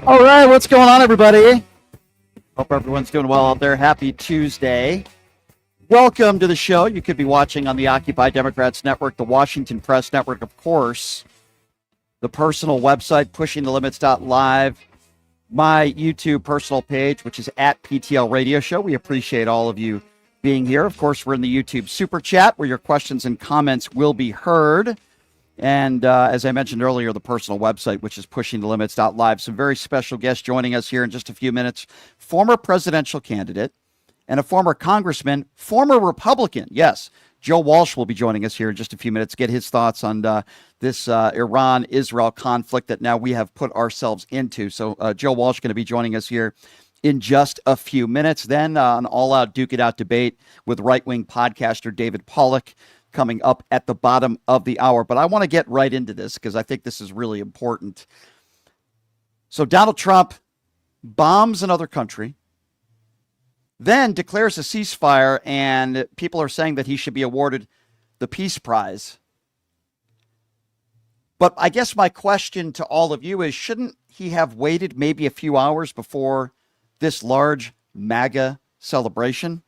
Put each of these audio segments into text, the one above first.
All right, what's going on, everybody? Hope everyone's doing well out there. Happy Tuesday. Welcome to the show. You could be watching on the Occupy Democrats Network, the Washington Press Network, of course, the personal website, pushingthelimits.live, my YouTube personal page, which is at PTL Radio Show. We appreciate all of you being here. Of course, we're in the YouTube Super Chat, where your questions and comments will be heard. And as I mentioned earlier, the personal website, which is pushingthelimits.live. Some very special guests joining us here in just a few minutes. Former presidential candidate and a former congressman, former Republican. Yes, Joe Walsh will be joining us here in just a few minutes, get his thoughts on this Iran-Israel conflict that now we have put ourselves into. So Joe Walsh going to be joining us here in just a few minutes. Then an all-out duke it out debate with right-wing podcaster David Pollock coming up at the bottom of the hour. But I want to get right into this because I think this is really important. So Donald Trump bombs another country, then declares a ceasefire, and people are saying that he should be awarded the Peace Prize. But I guess my question to all of you is, shouldn't he have waited maybe a few hours before this large MAGA celebration?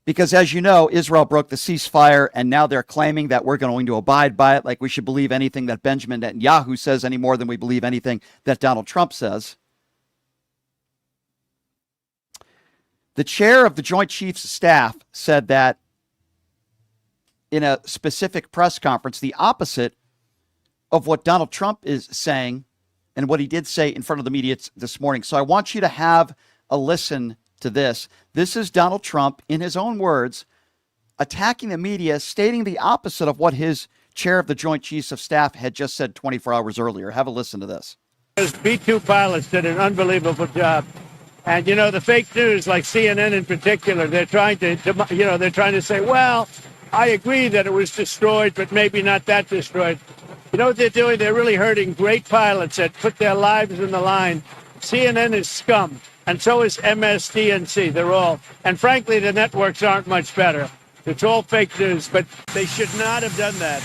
Because as you know, Israel broke the ceasefire, and now they're claiming that we're going to abide by it, like we should believe anything that Benjamin Netanyahu says any more than we believe anything that Donald Trump says. The chair of the Joint Chiefs of Staff said that in a specific press conference, the opposite of what Donald Trump is saying and what he did say in front of the media this morning. So I want you to have a listen to this. This is Donald Trump, in his own words, attacking the media, stating the opposite of what his chair of the Joint Chiefs of Staff had just said 24 hours earlier. Have a listen to this. Those B-2 pilots did an unbelievable job. And, you know, the fake news, like CNN in particular, they're trying to say, well, I agree that it was destroyed, but maybe not that destroyed. You know what they're doing? They're really hurting great pilots that put their lives in the line. CNN is scum, and so is MSDNC. They're all. And frankly, the networks aren't much better. It's all fake news, but they should not have done that.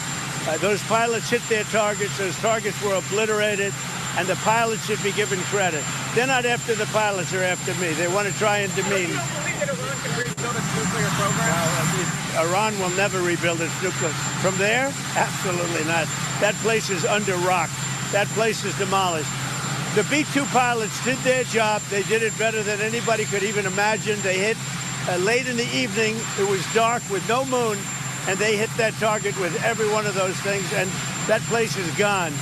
Those pilots hit their targets. Those targets were obliterated, and the pilots should be given credit. They're not after the pilots, they're after me. They want to try and demean. Do you believe that Iran can rebuild its nuclear program? Iran will never rebuild its nuclear. From there? Absolutely not. That place is under rock. That place is demolished. The B-2 pilots did their job. They did it better than anybody could even imagine. They hit late in the evening. It was dark with no moon, and they hit that target with every one of those things, and that place is gone.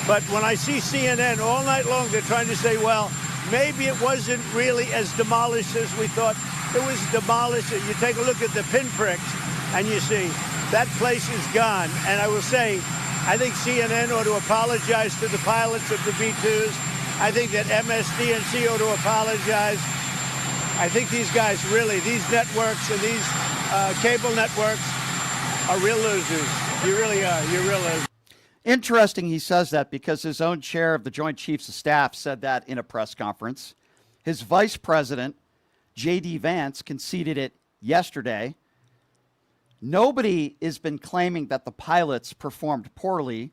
But when I see CNN all night long, they're trying to say, well, maybe it wasn't really as demolished as we thought. It was demolished. You take a look at the pinpricks, and you see that place is gone. And I will say, I think CNN ought to apologize to the pilots of the B-2s. I think that MSDNC ought to apologize. I think these guys really, these networks and these cable networks are real losers. You really are. You're real losers. Interesting he says that because his own chair of the Joint Chiefs of Staff said that in a press conference. His vice president, J.D. Vance, conceded it yesterday. Nobody has been claiming that the pilots performed poorly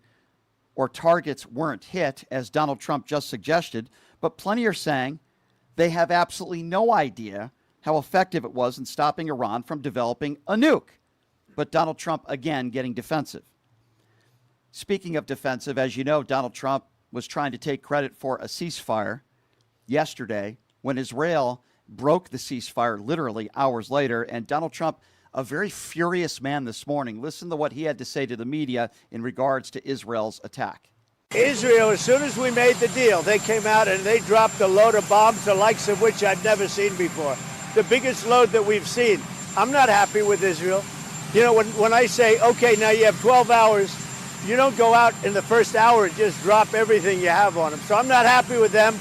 or targets weren't hit, as Donald Trump just suggested, but plenty are saying they have absolutely no idea how effective it was in stopping Iran from developing a nuke. But Donald Trump, again, getting defensive. Speaking of defensive, as you know, Donald Trump was trying to take credit for a ceasefire yesterday when Israel broke the ceasefire literally hours later. And Donald Trump, a very furious man this morning. Listen to what he had to say to the media in regards to Israel's attack. Israel, as soon as we made the deal, they came out and they dropped a load of bombs, the likes of which I've never seen before. The biggest load that we've seen. I'm not happy with Israel. You know, when I say, okay, now you have 12 hours, you don't go out in the first hour and just drop everything you have on them. So I'm not happy with them.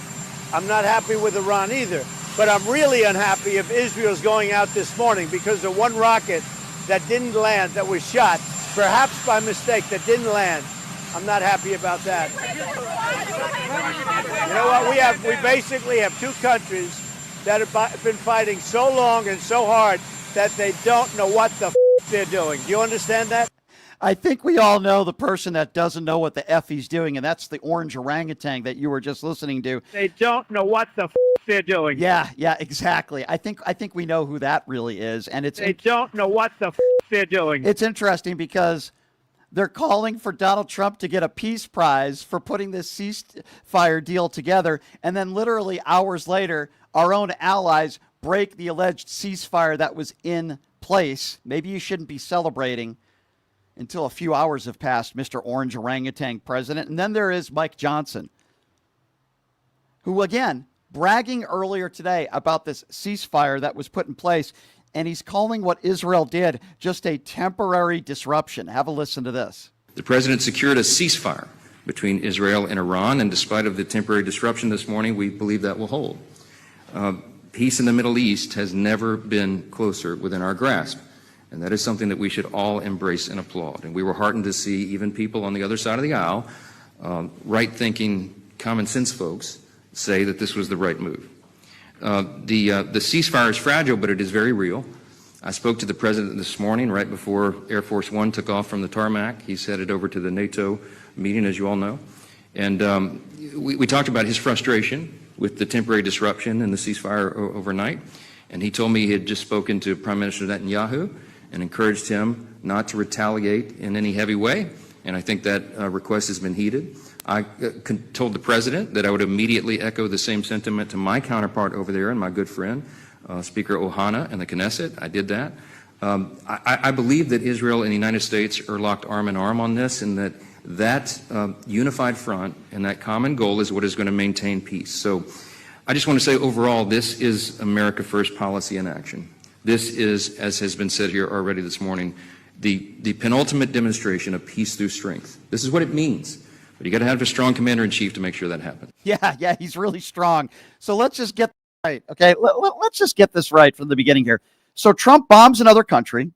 I'm not happy with Iran either. But I'm really unhappy if Israel's going out this morning because of one rocket that didn't land, that was shot, perhaps by mistake, that didn't land. I'm not happy about that. You know what? We basically have two countries that have been fighting so long and so hard that they don't know what the they're doing. Do you understand that? I think we all know the person that doesn't know what the F he's doing, and that's the orange orangutan that you were just listening to. They don't know what the they're doing. Yeah, exactly. I think we know who that really is, and they don't know what the they're doing. It's interesting because they're calling for Donald Trump to get a peace prize for putting this ceasefire deal together, and then literally hours later, our own allies break the alleged ceasefire that was in place. Maybe you shouldn't be celebrating until a few hours have passed, Mr. Orange Orangutan President. And then there is Mike Johnson, who, again, bragging earlier today about this ceasefire that was put in place, and he's calling what Israel did just a temporary disruption. Have a listen to this. The president secured a ceasefire between Israel and Iran, and despite of the temporary disruption this morning, we believe that will hold. Peace in the Middle East has never been closer within our grasp. And that is something that we should all embrace and applaud. And we were heartened to see even people on the other side of the aisle, right-thinking, common-sense folks, say that this was the right move. The ceasefire is fragile, but it is very real. I spoke to the president this morning right before Air Force One took off from the tarmac. He's headed over to the NATO meeting, as you all know. And we talked about his frustration with the temporary disruption and the ceasefire overnight. And he told me he had just spoken to Prime Minister Netanyahu and encouraged him not to retaliate in any heavy way. And I think that request has been heeded. I told the president that I would immediately echo the same sentiment to my counterpart over there and my good friend, Speaker Ohana and the Knesset. I did that. I believe that Israel and the United States are locked arm in arm on this, and that unified front and that common goal is what is going to maintain peace. So I just want to say overall, this is America First policy in action. This is, as has been said here already this morning, the penultimate demonstration of peace through strength. This is what it means. But you got to have a strong commander-in-chief to make sure that happens. Yeah, he's really strong. So let's just get right, okay? Let's just get this right from the beginning here. So Trump bombs another country,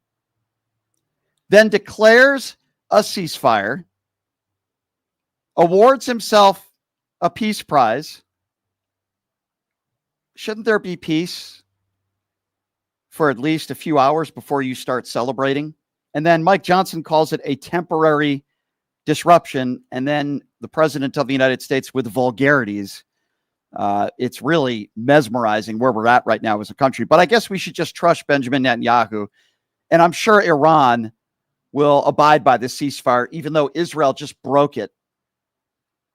then declares a ceasefire, awards himself a peace prize. Shouldn't there be peace for at least a few hours before you start celebrating? And then Mike Johnson calls it a temporary disruption, and then the president of the United States with vulgarities. It's really mesmerizing where we're at right now as a country. But I guess we should just trust Benjamin Netanyahu, and I'm sure Iran will abide by the ceasefire, even though Israel just broke it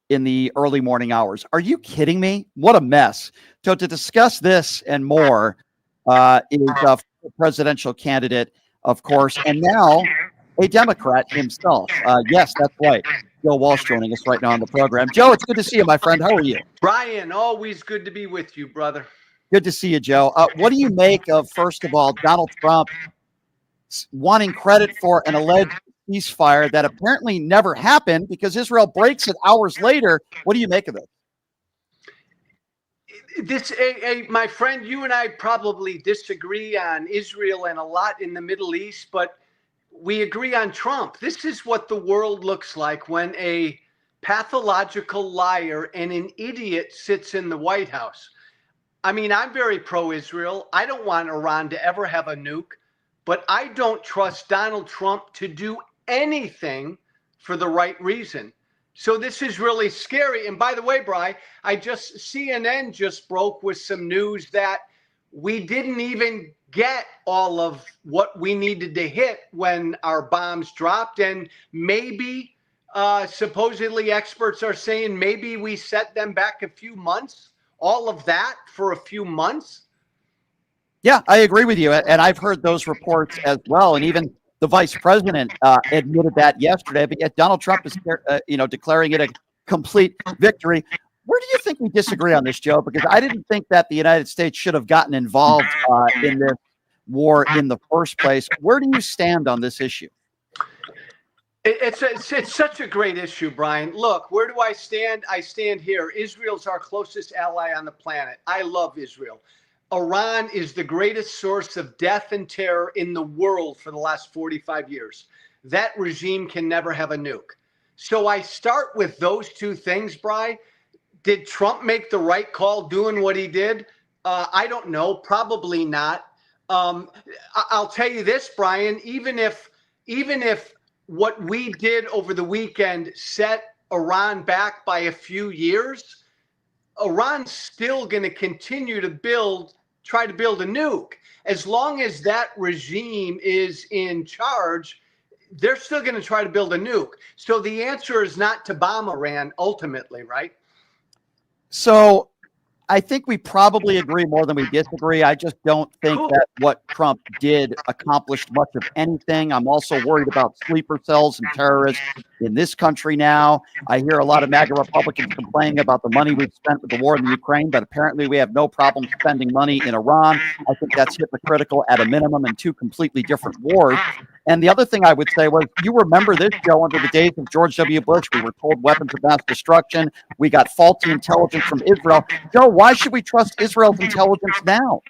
in the early morning hours. Are you kidding me? What a mess. So to discuss this and more is a presidential candidate, of course, and now a Democrat himself. Yes, that's right. Joe Walsh joining us right now on the program. Joe, it's good to see you, my friend. How are you? Brian, always good to be with you, brother. Good to see you, Joe. What do you make of, first of all, Donald Trump wanting credit for an alleged ceasefire that apparently never happened because Israel breaks it hours later? What do you make of it? My friend, you and I probably disagree on Israel and a lot in the Middle East, but we agree on Trump. This is what the world looks like when a pathological liar and an idiot sits in the White House. I mean, I'm very pro-Israel. I don't want Iran to ever have a nuke, but I don't trust Donald Trump to do anything for the right reason. So this is really scary. And by the way, Bri, CNN just broke with some news that we didn't even get all of what we needed to hit when our bombs dropped. And maybe, supposedly experts are saying maybe we set them back a few months, all of that for a few months. Yeah, I agree with you. And I've heard those reports as well. And even the vice president admitted that yesterday, but yet Donald Trump is, declaring it a complete victory. Where do you think we disagree on this, Joe? Because I didn't think that the United States should have gotten involved in this war in the first place. Where do you stand on this issue? It's such a great issue, Brian. Look, where do I stand? I stand here. Israel's our closest ally on the planet. I love Israel. Iran is the greatest source of death and terror in the world for the last 45 years. That regime can never have a nuke. So I start with those two things, Bri. Did Trump make the right call doing what he did? I don't know. Probably not. I'll tell you this, Brian. Even if what we did over the weekend set Iran back by a few years, Iran's still going to continue to try to build a nuke. As long as that regime is in charge, they're still going to try to build a nuke. So the answer is not to bomb Iran ultimately, right? So I think we probably agree more than we disagree. I just don't think that what Trump did accomplished much of anything. I'm also worried about sleeper cells and terrorists in this country now. I hear a lot of MAGA Republicans complaining about the money we've spent with the war in the Ukraine, but apparently we have no problem spending money in Iran. I think that's hypocritical at a minimum in two completely different wars. And the other thing I would say was, you remember this, Joe, under the days of George W. Bush, we were told weapons of mass destruction. We got faulty intelligence from Israel. Joe, why should we trust Israel's intelligence now?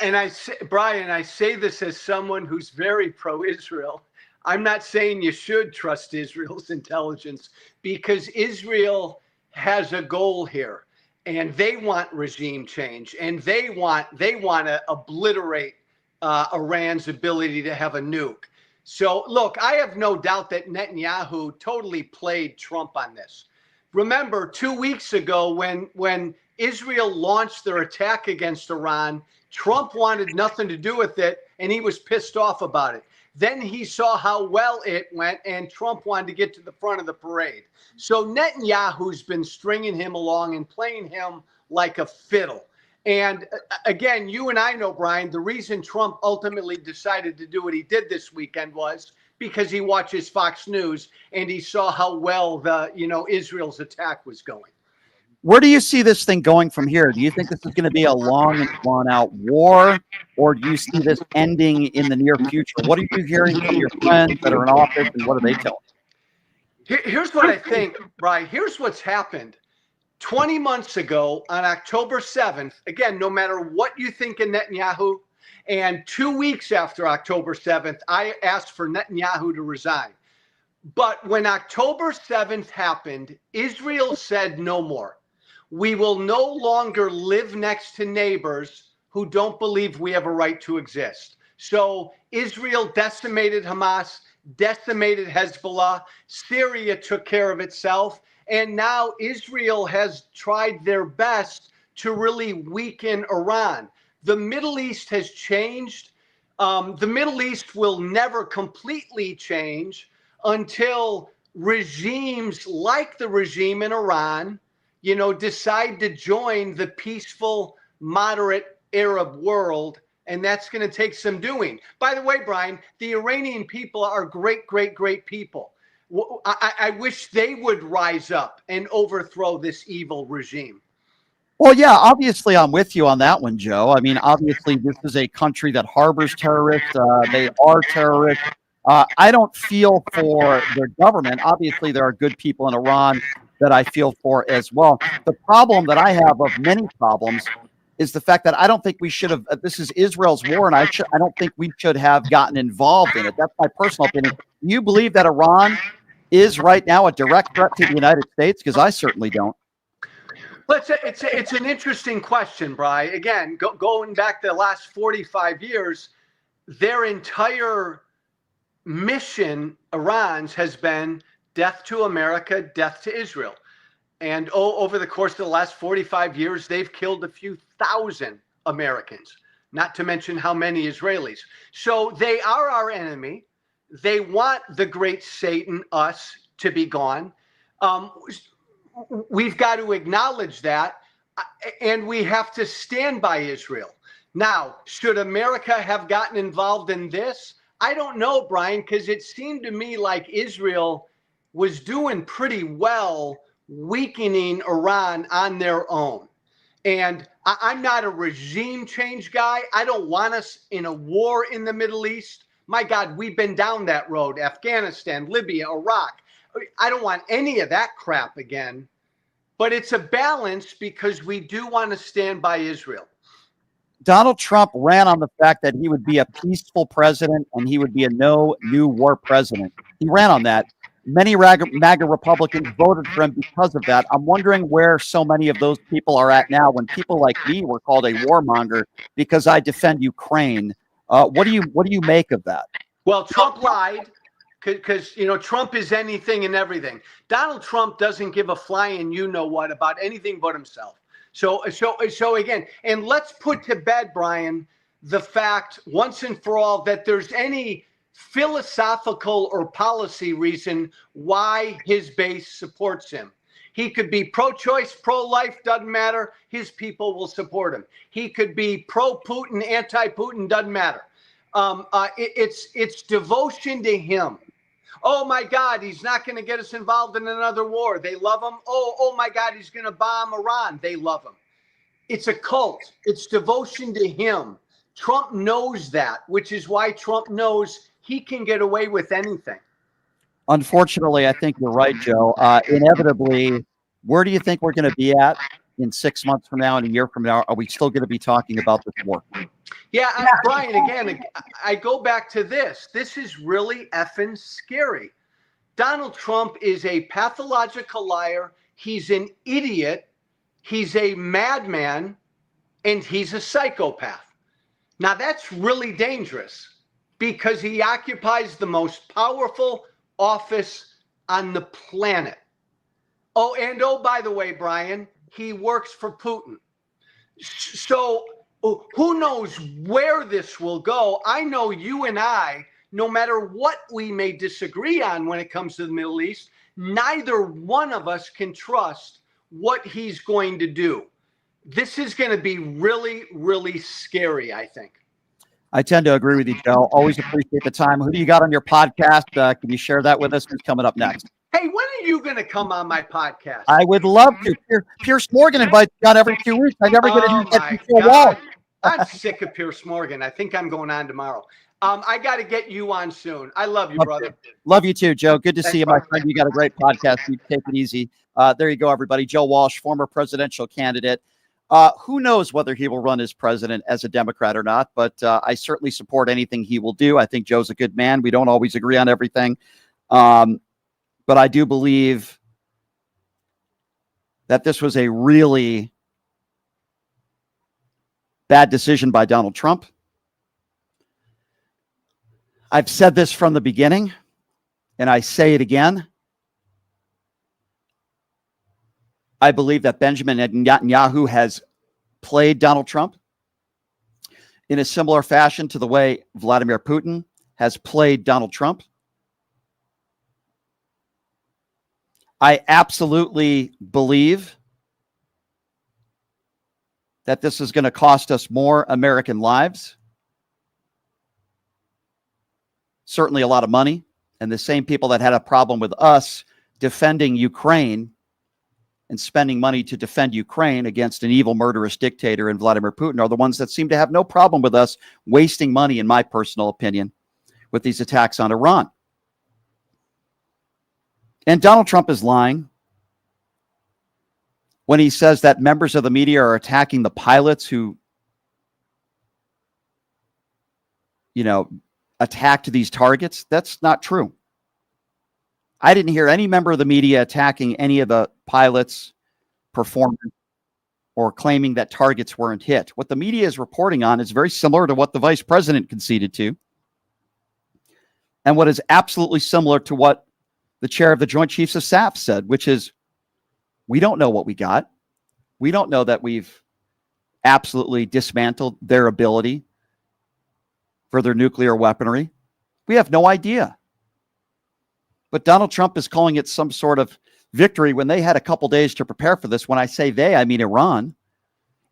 And I say, Brian, I say this as someone who's very pro-Israel. I'm not saying you should trust Israel's intelligence, because Israel has a goal here, and they want regime change, and they want to obliterate Iran's ability to have a nuke. So look, I have no doubt that Netanyahu totally played Trump on this. Remember 2 weeks ago when Israel launched their attack against Iran, Trump wanted nothing to do with it, and he was pissed off about it. Then he saw how well it went, and Trump wanted to get to the front of the parade. So Netanyahu's been stringing him along and playing him like a fiddle. And again, you and I know, Brian, the reason Trump ultimately decided to do what he did this weekend was because he watches Fox News and he saw how well Israel's attack was going. Where do you see this thing going from here? Do you think this is going to be a long and drawn-out war, or do you see this ending in the near future? What are you hearing from your friends that are in office, and what are they telling you? Here's what I think, Brian. Here's what's happened. 20 months ago, on October 7th, again, no matter what you think of Netanyahu, and 2 weeks after October 7th, I asked for Netanyahu to resign. But when October 7th happened, Israel said no more. We will no longer live next to neighbors who don't believe we have a right to exist. So Israel decimated Hamas, decimated Hezbollah. Syria took care of itself. And now Israel has tried their best to really weaken Iran. The Middle East has changed. The Middle East will never completely change until regimes like the regime in Iran, decide to join the peaceful, moderate Arab world. And that's going to take some doing. By the way, Brian, the Iranian people are great, great, great people. I wish they would rise up and overthrow this evil regime. Well, yeah, obviously I'm with you on that one, Joe. I mean, obviously this is a country that harbors terrorists. They are terrorists. I don't feel for their government. Obviously, there are good people in Iran that I feel for as well. The problem that I have, of many problems, is the fact that I don't think we should have, this is Israel's war, and I don't think we should have gotten involved in it. That's my personal opinion. Do you believe that Iran is right now a direct threat to the United States? Because I certainly don't. It's an interesting question, Brian. Again, going back to the last 45 years, their entire mission, Iran's, has been death to America, death to Israel. And over the course of the last 45 years, they've killed a few thousand Americans, not to mention how many Israelis. So they are our enemy. They want the great Satan, us, to be gone. We've got to acknowledge that, and we have to stand by Israel. Now, should America have gotten involved in this? I don't know, Brian, because it seemed to me like Israel was doing pretty well weakening Iran on their own. And I'm not a regime change guy. I don't want us in a war in the Middle East. My God, we've been down that road. Afghanistan, Libya, Iraq. I don't want any of that crap again. But it's a balance, because we do want to stand by Israel. Donald Trump ran on the fact that he would be a peaceful president and he would be a no new war president. He ran on that. Many MAGA Republicans voted for him because of that. I'm wondering where so many of those people are at now, when people like me were called a warmonger because I defend Ukraine. What do you make of that? Well, Trump lied, because Trump is anything and everything. Donald Trump doesn't give a flying you-know-what about anything but himself. So again, and let's put to bed, Brian, the fact once and for all that there's any philosophical or policy reason why his base supports him. He could be pro-choice, pro-life, doesn't matter. His people will support him. He could be pro-Putin, anti-Putin, doesn't matter. It's devotion to him. Oh my God, he's not going to get us involved in another war. They love him. Oh my God, he's going to bomb Iran. They love him. It's a cult. It's devotion to him. Trump knows that, which is why Trump knows he can get away with anything. Unfortunately, I think you're right, Joe. Inevitably, where do you think we're going to be at in 6 months from now and a year from now? Are we still going to be talking about this war? Yeah, Brian, again, I go back to this. This is really effing scary. Donald Trump is a pathological liar. He's an idiot. He's a madman, and he's a psychopath. Now, that's really dangerous because he occupies the most powerful office on the planet. Oh, by the way, Brian, he works for Putin. So who knows where this will go? I know you and I, no matter what we may disagree on when it comes to the Middle East, neither one of us can trust what he's going to do. This is going to be really, really scary, I think. I tend to agree with you, Joe. Always appreciate the time. Who do you got on your podcast? Can you share that with us? Who's coming up next? Hey, when are you going to come on my podcast? I would love to. Pierce Morgan invites me on every 2 weeks. I never get to do that. Joe Walsh. I'm sick of Pierce Morgan. I think I'm going on tomorrow. I got to get you on soon. I love you, brother. Love you too, Joe. Good to see you, my friend. You got a great podcast. You take it easy. There you go, everybody. Joe Walsh, former presidential candidate. Who knows whether he will run as president as a Democrat or not, but I certainly support anything he will do. I think Joe's a good man. We don't always agree on everything. But I do believe that this was a really bad decision by Donald Trump. I've said this from the beginning, and I say it again. I believe that Benjamin Netanyahu has played Donald Trump in a similar fashion to the way Vladimir Putin has played Donald Trump. I absolutely believe that this is going to cost us more American lives, certainly a lot of money, and the same people that had a problem with us defending Ukraine and spending money to defend Ukraine against an evil, murderous dictator in Vladimir Putin are the ones that seem to have no problem with us wasting money, in my personal opinion, with these attacks on Iran. And Donald Trump is lying when he says that members of the media are attacking the pilots who, attacked these targets. That's not true. I didn't hear any member of the media attacking any of the pilots' performance or claiming that targets weren't hit. What the media is reporting on is very similar to what the vice president conceded to, and what is absolutely similar to what the chair of the Joint Chiefs of Staff said, which is, we don't know what we got. We don't know that we've absolutely dismantled their ability for their nuclear weaponry. We have no idea. But Donald Trump is calling it some sort of victory when they had a couple days to prepare for this. When I say they, I mean Iran.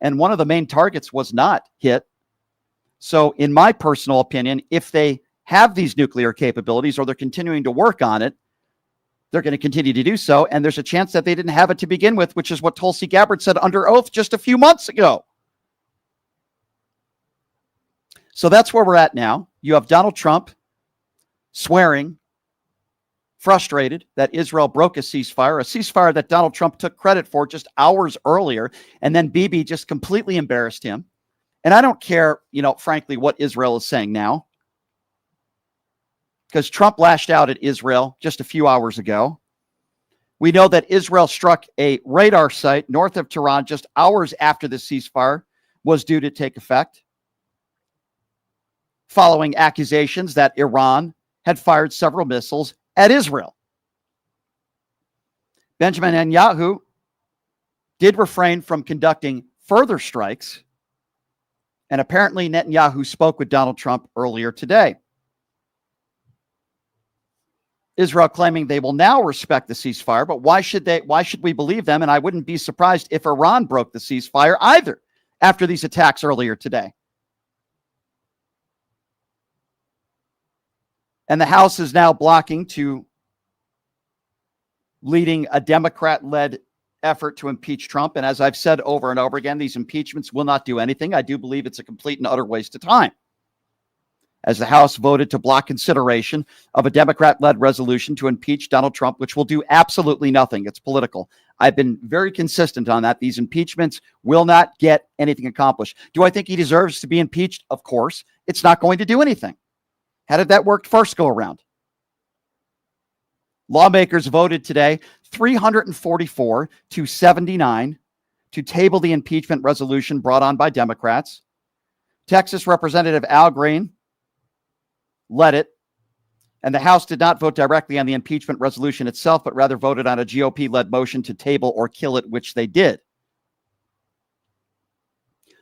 And one of the main targets was not hit. So in my personal opinion, if they have these nuclear capabilities or they're continuing to work on it, they're going to continue to do so. And there's a chance that they didn't have it to begin with, which is what Tulsi Gabbard said under oath just a few months ago. So that's where we're at now. You have Donald Trump swearing, frustrated that Israel broke a ceasefire that Donald Trump took credit for just hours earlier. And then Bibi just completely embarrassed him. And I don't care, frankly, what Israel is saying now, because Trump lashed out at Israel just a few hours ago. We know that Israel struck a radar site north of Tehran just hours after the ceasefire was due to take effect, following accusations that Iran had fired several missiles at Israel. Benjamin Netanyahu did refrain from conducting further strikes, and apparently Netanyahu spoke with Donald Trump earlier today. Israel claiming they will now respect the ceasefire, but why should we believe them? And I wouldn't be surprised if Iran broke the ceasefire either after these attacks earlier today. And the House is now blocking to leading a Democrat-led effort to impeach Trump. And as I've said over and over again, these impeachments will not do anything. I do believe it's a complete and utter waste of time, as the House voted to block consideration of a Democrat-led resolution to impeach Donald Trump, which will do absolutely nothing. It's political. I've been very consistent on that. These impeachments will not get anything accomplished. Do I think he deserves to be impeached? Of course. It's not going to do anything. How did that work first go around? Lawmakers voted today 344 to 79 to table the impeachment resolution brought on by Democrats. Texas Representative Al Green led it, and the House did not vote directly on the impeachment resolution itself, but rather voted on a GOP-led motion to table or kill it, which they did.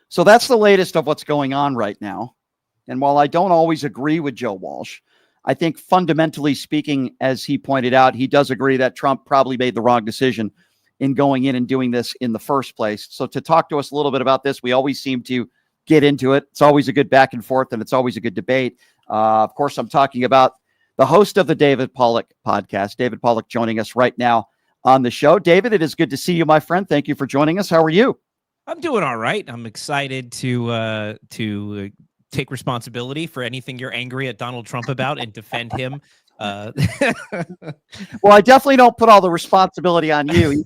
So that's the latest of what's going on right now. And while I don't always agree with Joe Walsh, I think fundamentally speaking, as he pointed out, he does agree that Trump probably made the wrong decision in going in and doing this in the first place. So to talk to us a little bit about this, we always seem to get into it. It's always a good back and forth, and it's always a good debate. Of course, I'm talking about the host of the David Pollock podcast, David Pollock, joining us right now on the show. David, it is good to see you, my friend. Thank you for joining us. How are you? I'm doing all right. I'm excited to take responsibility for anything you're angry at Donald Trump about and defend him. Well, I definitely don't put all the responsibility on you,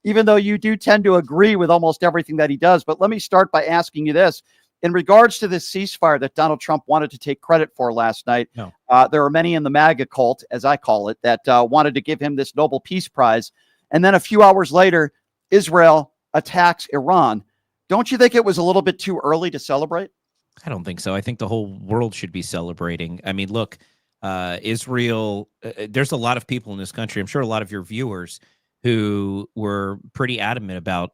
even though you do tend to agree with almost everything that he does. But let me start by asking you this. In regards to this ceasefire that Donald Trump wanted to take credit for last night, there are many in the MAGA cult, as I call it, that wanted to give him this Nobel Peace Prize. And then a few hours later, Israel attacks Iran. Don't you think it was a little bit too early to celebrate? I don't think so. I think the whole world should be celebrating. I mean, look, Israel, there's a lot of people in this country, I'm sure a lot of your viewers, who were pretty adamant about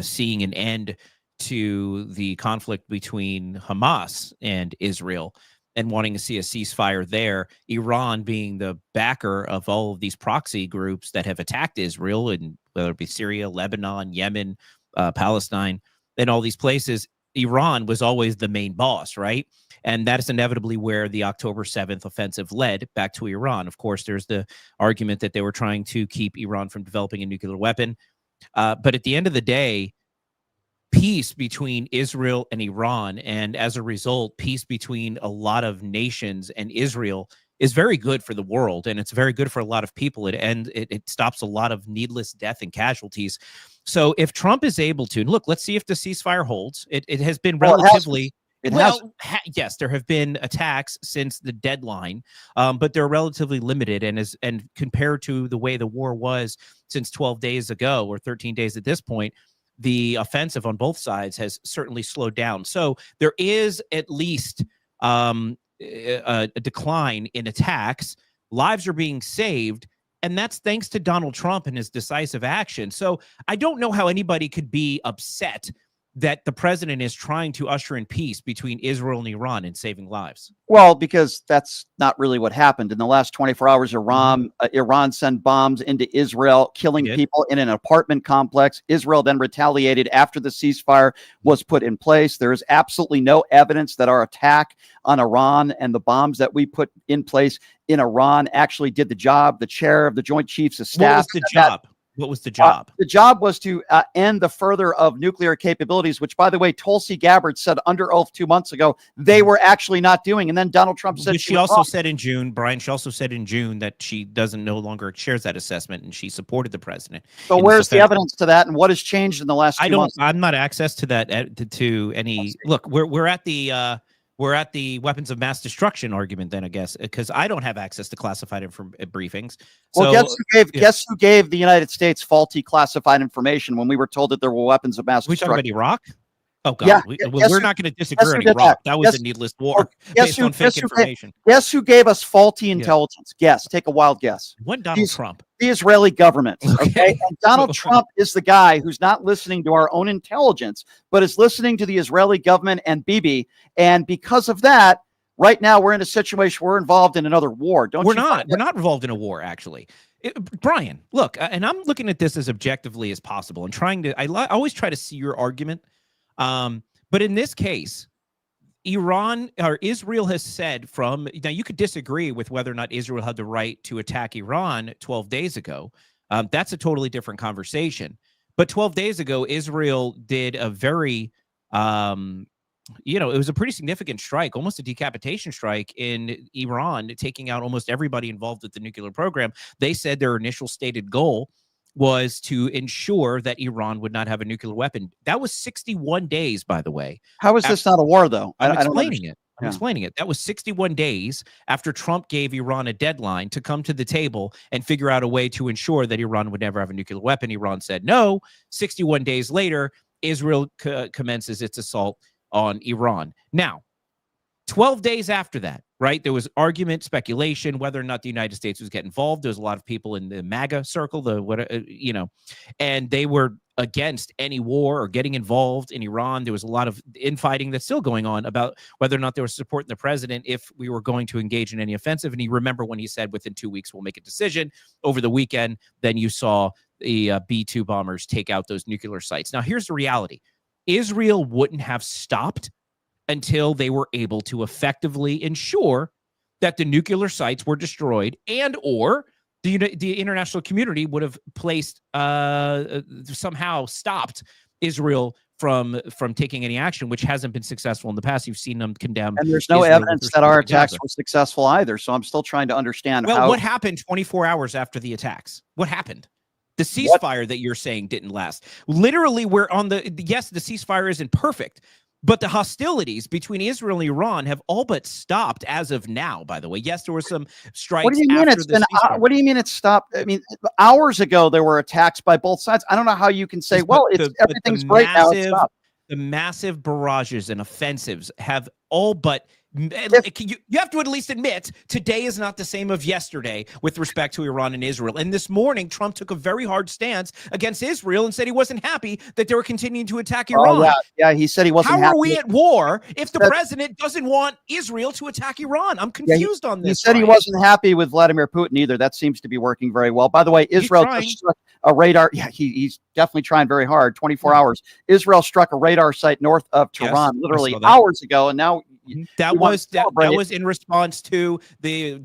seeing an end to the conflict between Hamas and Israel and wanting to see a ceasefire there. Iran being the backer of all of these proxy groups that have attacked Israel, and whether it be Syria, Lebanon, Yemen, Palestine, and all these places. Iran was always the main boss, right? And that is inevitably where the October 7th offensive led, back to Iran. Of course, there's the argument that they were trying to keep Iran from developing a nuclear weapon. But at the end of the day, peace between Israel and Iran, and as a result, peace between a lot of nations and Israel, is very good for the world, and it's very good for a lot of people. It stops a lot of needless death and casualties. So if Trump is able to, and look, let's see if the ceasefire holds. It has been relatively... Yes, there have been attacks since the deadline, but they're relatively limited, and compared to the way the war was since 12 days ago, or 13 days at this point, the offensive on both sides has certainly slowed down. So there is at least a decline in attacks. Lives are being saved, and that's thanks to Donald Trump and his decisive action. So I don't know how anybody could be upset that the president is trying to usher in peace between Israel and Iran and saving lives. Well, because that's not really what happened. In the last 24 hours, Iran sent bombs into Israel, killing people in an apartment complex. Israel then retaliated after the ceasefire was put in place. There is absolutely no evidence that our attack on Iran and the bombs that we put in place in Iran actually did the job. The chair of the Joint Chiefs of Staff. What was the job? The job was to end the further of nuclear capabilities, which, by the way, Tulsi Gabbard said under oath 2 months ago they were actually not doing. And then Donald Trump said she also said in June, Brian, she also said in June that she no longer shares that assessment, and she supported the president. So where's the evidence to that, and what has changed in the last 2 months? I'm not access to that to any. Look, we're at the weapons of mass destruction argument then, I guess, because I don't have access to classified briefings. Well, guess who gave the United States faulty classified information when we were told that there were weapons of mass destruction? We talking about Iraq? Oh God, Yeah, we're not going to disagree on did Iraq. that? That was Guess- a needless war based on fake information. Guess who gave us faulty intelligence? Guess. Take a wild guess. When Donald Trump. The Israeli government. Okay. Okay. And Donald Trump is the guy who's not listening to our own intelligence, but is listening to the Israeli government and Bibi. And because of that, right now we're in a situation where we're involved in another war. We're not involved in a war, actually. Brian, look, and I'm looking at this as objectively as possible and trying to, I always try to see your argument. But in this case, Iran or Israel has said now you could disagree with whether or not Israel had the right to attack Iran 12 days ago. That's a totally different conversation. But 12 days ago, Israel did a very, it was a pretty significant strike, almost a decapitation strike in Iran, taking out almost everybody involved with the nuclear program. They said their initial stated goal was to ensure that Iran would not have a nuclear weapon. That was 61 days, by the way. How is this not a war, though? I'm explaining it. That was 61 days after Trump gave Iran a deadline to come to the table and figure out a way to ensure that Iran would never have a nuclear weapon. Iran said no. 61 days later, Israel commences its assault on Iran. Now, 12 days after that, right, there was argument, speculation, whether or not the United States was getting involved. There was a lot of people in the MAGA circle, and they were against any war or getting involved in Iran. There was a lot of infighting that's still going on about whether or not they were supporting the president if we were going to engage in any offensive. And you remember when he said within 2 weeks, we'll make a decision. Over the weekend, then you saw the B-2 bombers take out those nuclear sites. Now, here's the reality. Israel wouldn't have stopped until they were able to effectively ensure that the nuclear sites were destroyed and or the international community would have placed somehow stopped Israel from taking any action, which hasn't been successful in the past. You've seen them condemn. And there's no evidence that our attacks were successful either. So I'm still trying to understand what happened 24 hours after the attacks? What happened? The ceasefire that you're saying didn't last. Literally, we're on the ceasefire isn't perfect, but the hostilities between Israel and Iran have all but stopped as of now, by the way. Yes, there were some strikes. What do you mean it's been? What do you mean it's stopped? I mean, hours ago, there were attacks by both sides. I don't know how you can say, everything's great now. It's stopped. The massive barrages and offensives have all but... You have to at least admit today is not the same of yesterday with respect to Iran and Israel. And this morning, Trump took a very hard stance against Israel and said he wasn't happy that they were continuing to attack Iran. Yeah, he said he wasn't happy. How are we at war if the president doesn't want Israel to attack Iran? I'm confused on this. He said he wasn't happy with Vladimir Putin either. That seems to be working very well. By the way, Israel just struck a radar. Yeah, he's definitely trying very hard. 24 hours. Israel struck a radar site north of Tehran literally hours ago, and now. That was in response to the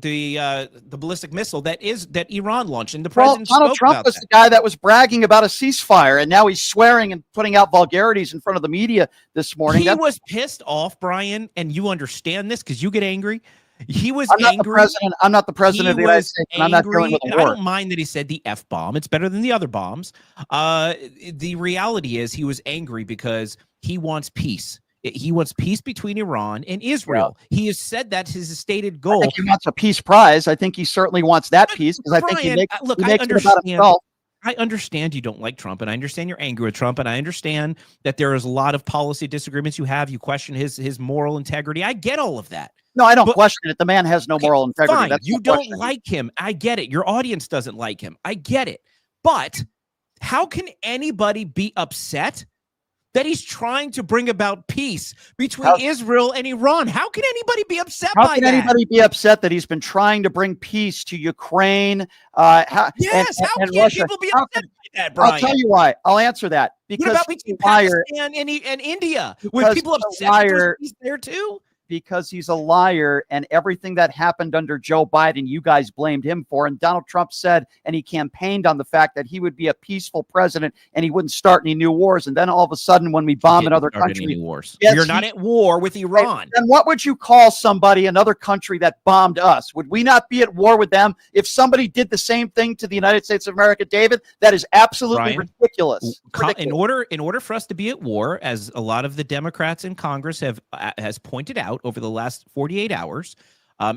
ballistic missile that Iran launched, and the president Donald Trump was the guy that was bragging about a ceasefire, and now he's swearing and putting out vulgarities in front of the media this morning. He was pissed off, Brian, and you understand this because you get angry. He was angry. I'm not the president of the United States, and I'm not dealing with a war. I don't mind that he said the F-bomb. It's better than the other bombs. The reality is he was angry because he wants peace. He wants peace between Iran and Israel. Yeah. He has said that's his stated goal. I think he wants a peace prize. I think he certainly wants that peace because I think he makes it about himself. I understand you don't like Trump, and I understand you're angry with Trump, and I understand that there is a lot of policy disagreements you have. You question his moral integrity. I get all of that. No, I don't question it. The man has no moral integrity. Fine. You don't like him. I get it. Your audience doesn't like him. I get it. But how can anybody be upset that he's trying to bring about peace between Israel and Iran? How can anybody be upset by that? How can anybody be upset that he's been trying to bring peace to Ukraine? How can people be upset by that, Brian? I'll tell you why. I'll answer that. Because what about between Pakistan and India? Were people upset that he's there too? Because he's a liar, and everything that happened under Joe Biden, you guys blamed him for. And Donald Trump said, and he campaigned on the fact that he would be a peaceful president and he wouldn't start any new wars. And then all of a sudden, when we bomb another country, any wars. You're not at war with Iran. Then what would you call somebody, another country that bombed us? Would we not be at war with them if somebody did the same thing to the United States of America, David? That is absolutely ridiculous. In order for us to be at war, as a lot of the Democrats in Congress has pointed out over the last 48 hours,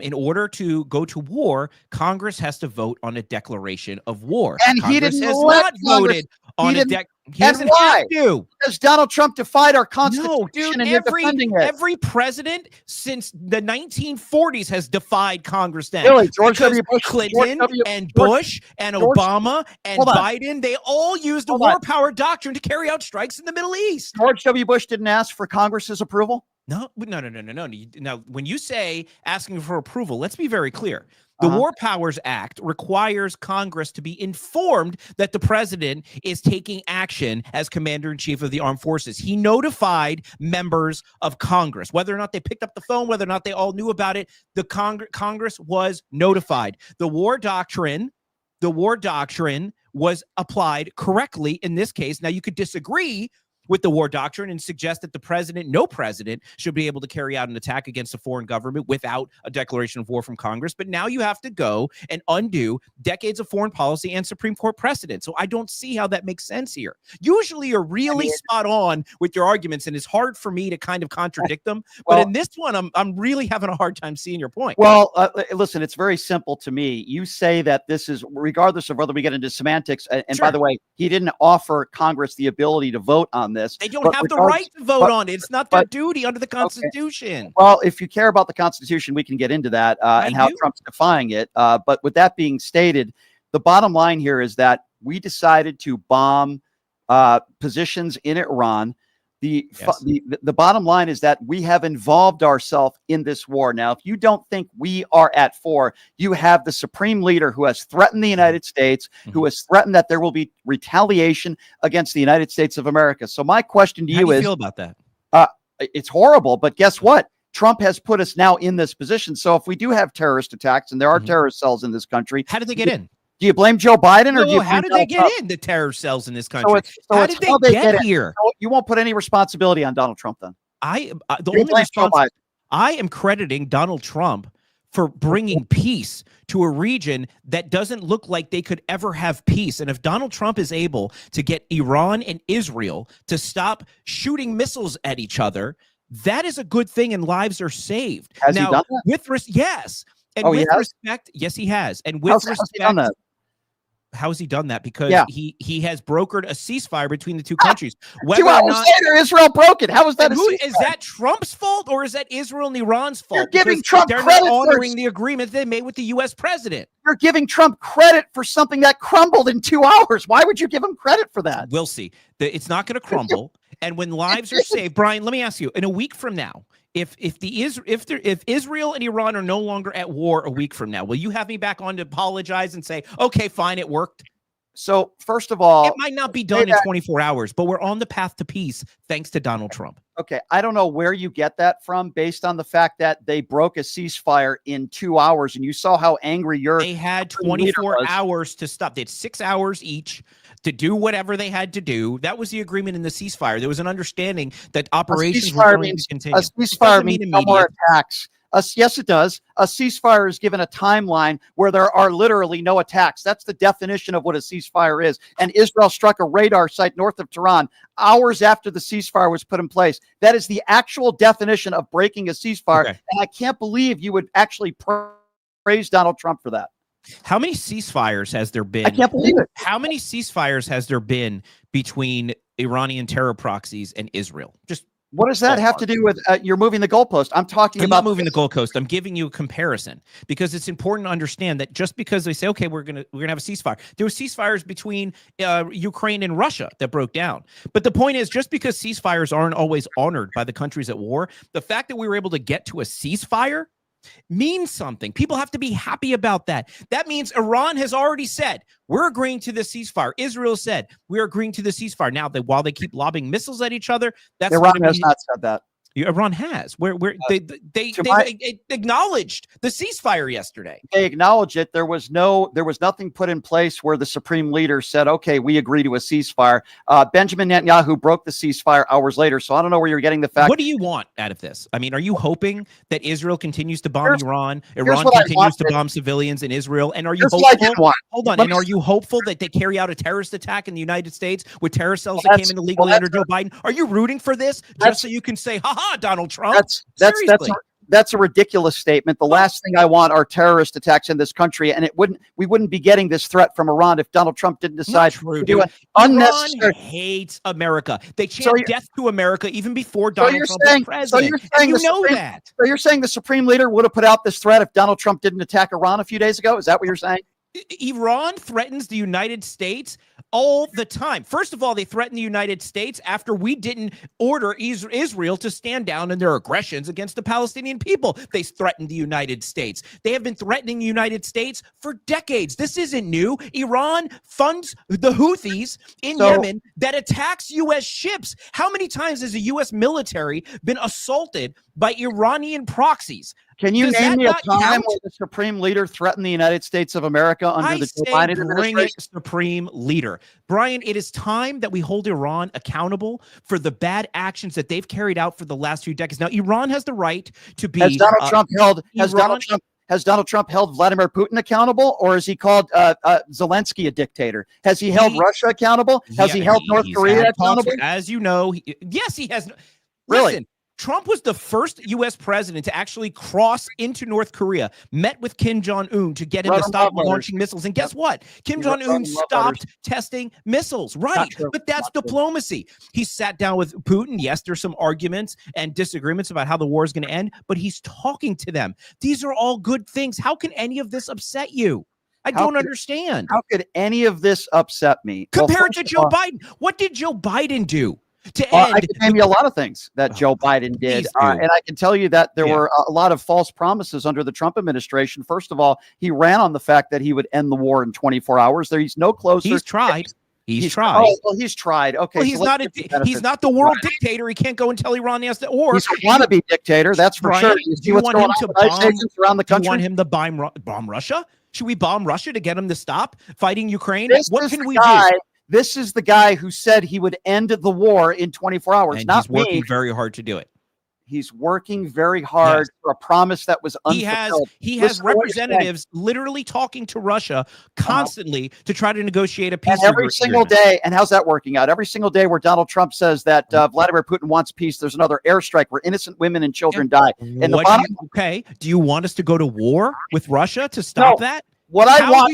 in order to go to war, Congress has to vote on a declaration of war. And Congress he didn't has not voted on He a didn't. deck. He And doesn't why? have to. Because Donald Trump defied our Constitution, No, dude, and you're defending it. every president since the 1940s has defied Congress then. Really, George Because W. Bush, Clinton George W. and George- Bush and George- Obama and Hold on. Biden, they all used the Hold on. war power doctrine to carry out strikes in the Middle East. George W. Bush didn't ask for Congress's approval. No. Now, when you say asking for approval, let's be very clear. The War Powers Act requires Congress to be informed that the president is taking action as commander-in-chief of the armed forces. He notified members of Congress, whether or not they picked up the phone, whether or not they all knew about it. The Congress was notified. The war doctrine was applied correctly in this case. Now, you could disagree with the war doctrine and suggest that no president should be able to carry out an attack against a foreign government without a declaration of war from Congress. But now you have to go and undo decades of foreign policy and Supreme Court precedent. So I don't see how that makes sense here. Usually you're really spot on with your arguments, and it's hard for me to kind of contradict them. But in this one, I'm really having a hard time seeing your point. Well, listen, it's very simple to me. You say that this is, regardless of whether we get into semantics, and Sure. by the way, he didn't offer Congress the ability to vote on this. They don't have the right to vote on it. It's not their duty under the Constitution. Well, if you care about the Constitution, we can get into that and how Trump's defying it. But with that being stated, the bottom line here is that we decided to bomb positions in Iran. The bottom line is that we have involved ourselves in this war. Now, if you don't think we are at war, you have the supreme leader who has threatened the United States, who has threatened that there will be retaliation against the United States of America. So my question to How you do you is, feel about that? it's horrible, but guess what? Trump has put us now in this position. So if we do have terrorist attacks, and there are terrorist cells in this country, How did they get in? do you blame Joe Biden or do you blame how did they Donald get Trump? in, the terror cells in this country? So how it's did how they get in. here? So you won't put any responsibility on Donald Trump then? The You only blame Joe response Biden. I am crediting Donald Trump for bringing peace to a region that doesn't look like they could ever have peace. And if Donald Trump is able to get Iran and Israel to stop shooting missiles at each other, that is a good thing, and lives are saved. Has he done that? Yes. And Oh, he with has? respect, yes, he has. And with How's he done respect, that? how has he done that? Because Yeah. he has brokered a ceasefire between the two countries. 2 hours later, Israel broke it. How is that? And is that Trump's fault, or is that Israel and Iran's fault? You're giving Because Trump they're credit not for- honoring the agreement they made with the U.S. president. You're giving Trump credit for something that crumbled in 2 hours. Why would you give him credit for that? We'll see. It's not going to crumble. And when lives are saved, Brian, let me ask you: in a week from now, if Israel and Iran are no longer at war a week from now, will you have me back on to apologize and say, okay, fine, it worked? So first of all, It might not be done in 24 hours, but we're on the path to peace thanks to Donald Trump. okay, I don't know where you get that from based on the fact that they broke a ceasefire in 2 hours, and you saw how angry They had 24 hours to stop. They had 6 hours each to do whatever they had to do. That was the agreement in the ceasefire. There was an understanding that operations were going to continue. A ceasefire means no more attacks. Yes, it does. A ceasefire is given a timeline where there are literally no attacks. That's the definition of what a ceasefire is. And Israel struck a radar site north of Tehran hours after the ceasefire was put in place. That is the actual definition of breaking a ceasefire. Okay. And I can't believe you would actually praise Donald Trump for that. How many ceasefires has there been? I can't believe it. How many ceasefires has there been between Iranian terror proxies and Israel? Just what does that have to do with you're moving the goalpost? I'm talking I'm about not moving the goalpost. I'm giving you a comparison because it's important to understand that just because they say, okay, we're gonna have a ceasefire, there were ceasefires between Ukraine and Russia that broke down. But the point is, just because ceasefires aren't always honored by the countries at war, the fact that we were able to get to a ceasefire means something. People have to be happy about that. That means Iran has already said, we're agreeing to the ceasefire. Israel said, we're agreeing to the ceasefire. Now, while they keep lobbing missiles at each other, that's Iran has not said that. Iran has. Where they acknowledged the ceasefire yesterday. They acknowledged it. There was nothing put in place where the supreme leader said, okay, we agree to a ceasefire. Benjamin Netanyahu broke the ceasefire hours later. So I don't know where you're getting the fact. What do you want out of this? I mean, are you hoping that Israel continues to bomb Iran what continues to bomb civilians in Israel? And are you hopeful? Hold on. And are you hopeful that they carry out a terrorist attack in the United States with terror cells that came in illegally under Joe Biden? Are you rooting for this just so you can say, haha, Donald Trump? that's a ridiculous statement. The last thing I want are terrorist attacks in this country, and we wouldn't be getting this threat from Iran if Donald Trump didn't decide to do an unnecessary. Iran hates America. They chant death to America even before Donald Trump was president. So you're saying that. So you're saying the Supreme Leader would have put out this threat if Donald Trump didn't attack Iran a few days ago? Is that what you're saying? Iran threatens the United States all the time. First of all, they threaten the United States after we didn't order Israel to stand down in their aggressions against the Palestinian people. They threatened the United States. They have been threatening the United States for decades. This isn't new. Iran funds the Houthis in Yemen that attacks U.S. ships. How many times has the U.S. military been assaulted by Iranian proxies? Can you name me a time where the Supreme Leader threatened the United States of America under the Joe Biden administration? Supreme Leader. Brian, it is time that we hold Iran accountable for the bad actions that they've carried out for the last few decades. Now, Iran has the right to be... Has Donald Trump held Vladimir Putin accountable, or has he called Zelensky a dictator? Has he held Russia accountable? Has he held North Korea accountable? As you know, yes, he has. Really? Listen, Trump was the first U.S. president to actually cross into North Korea, met with Kim Jong-un to get him to stop launching missiles. And guess what? Kim Jong-un stopped testing missiles. Right. But that's diplomacy. He sat down with Putin. Yes, there's some arguments and disagreements about how the war is going to end, but he's talking to them. These are all good things. How can any of this upset you? I don't understand. How could any of this upset me? Compared to Joe Biden, what did Joe Biden do? I can name you a lot of things that Joe Biden did. And I can tell you that there were a lot of false promises under the Trump administration. First of all, he ran on the fact that he would end the war in 24 hours. He's no closer. He's tried. He's tried. Oh, well, he's tried. Okay. Well, he's not the world dictator. He can't go and tell Iran he has to, or he's a wannabe dictator. That's for sure. Do you want him to bomb around the country? Do you want him to bomb Russia? Should we bomb Russia to get him to stop fighting Ukraine? What can we do? This is the guy who said he would end the war in 24 hours. And not he's working very hard to do it. He's working very hard for a promise that was unfulfilled. He has representatives literally talking to Russia constantly to try to negotiate a peace. And every single day, and how's that working out? Every single day where Donald Trump says that Vladimir Putin wants peace, there's another airstrike where innocent women and children die. And do you want us to go to war with Russia to stop that? What I want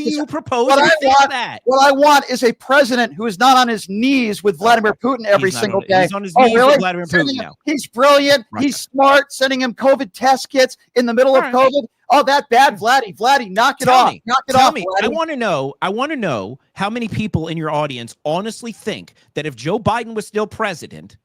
is a president who is not on his knees with Vladimir Putin every single day. He's on his knees with Vladimir Putin now. He's brilliant. Right. He's smart. Sending him COVID test kits in the middle of COVID. Oh, that bad Vladdy, knock it off. Knock it off. I want to know how many people in your audience honestly think that if Joe Biden was still president,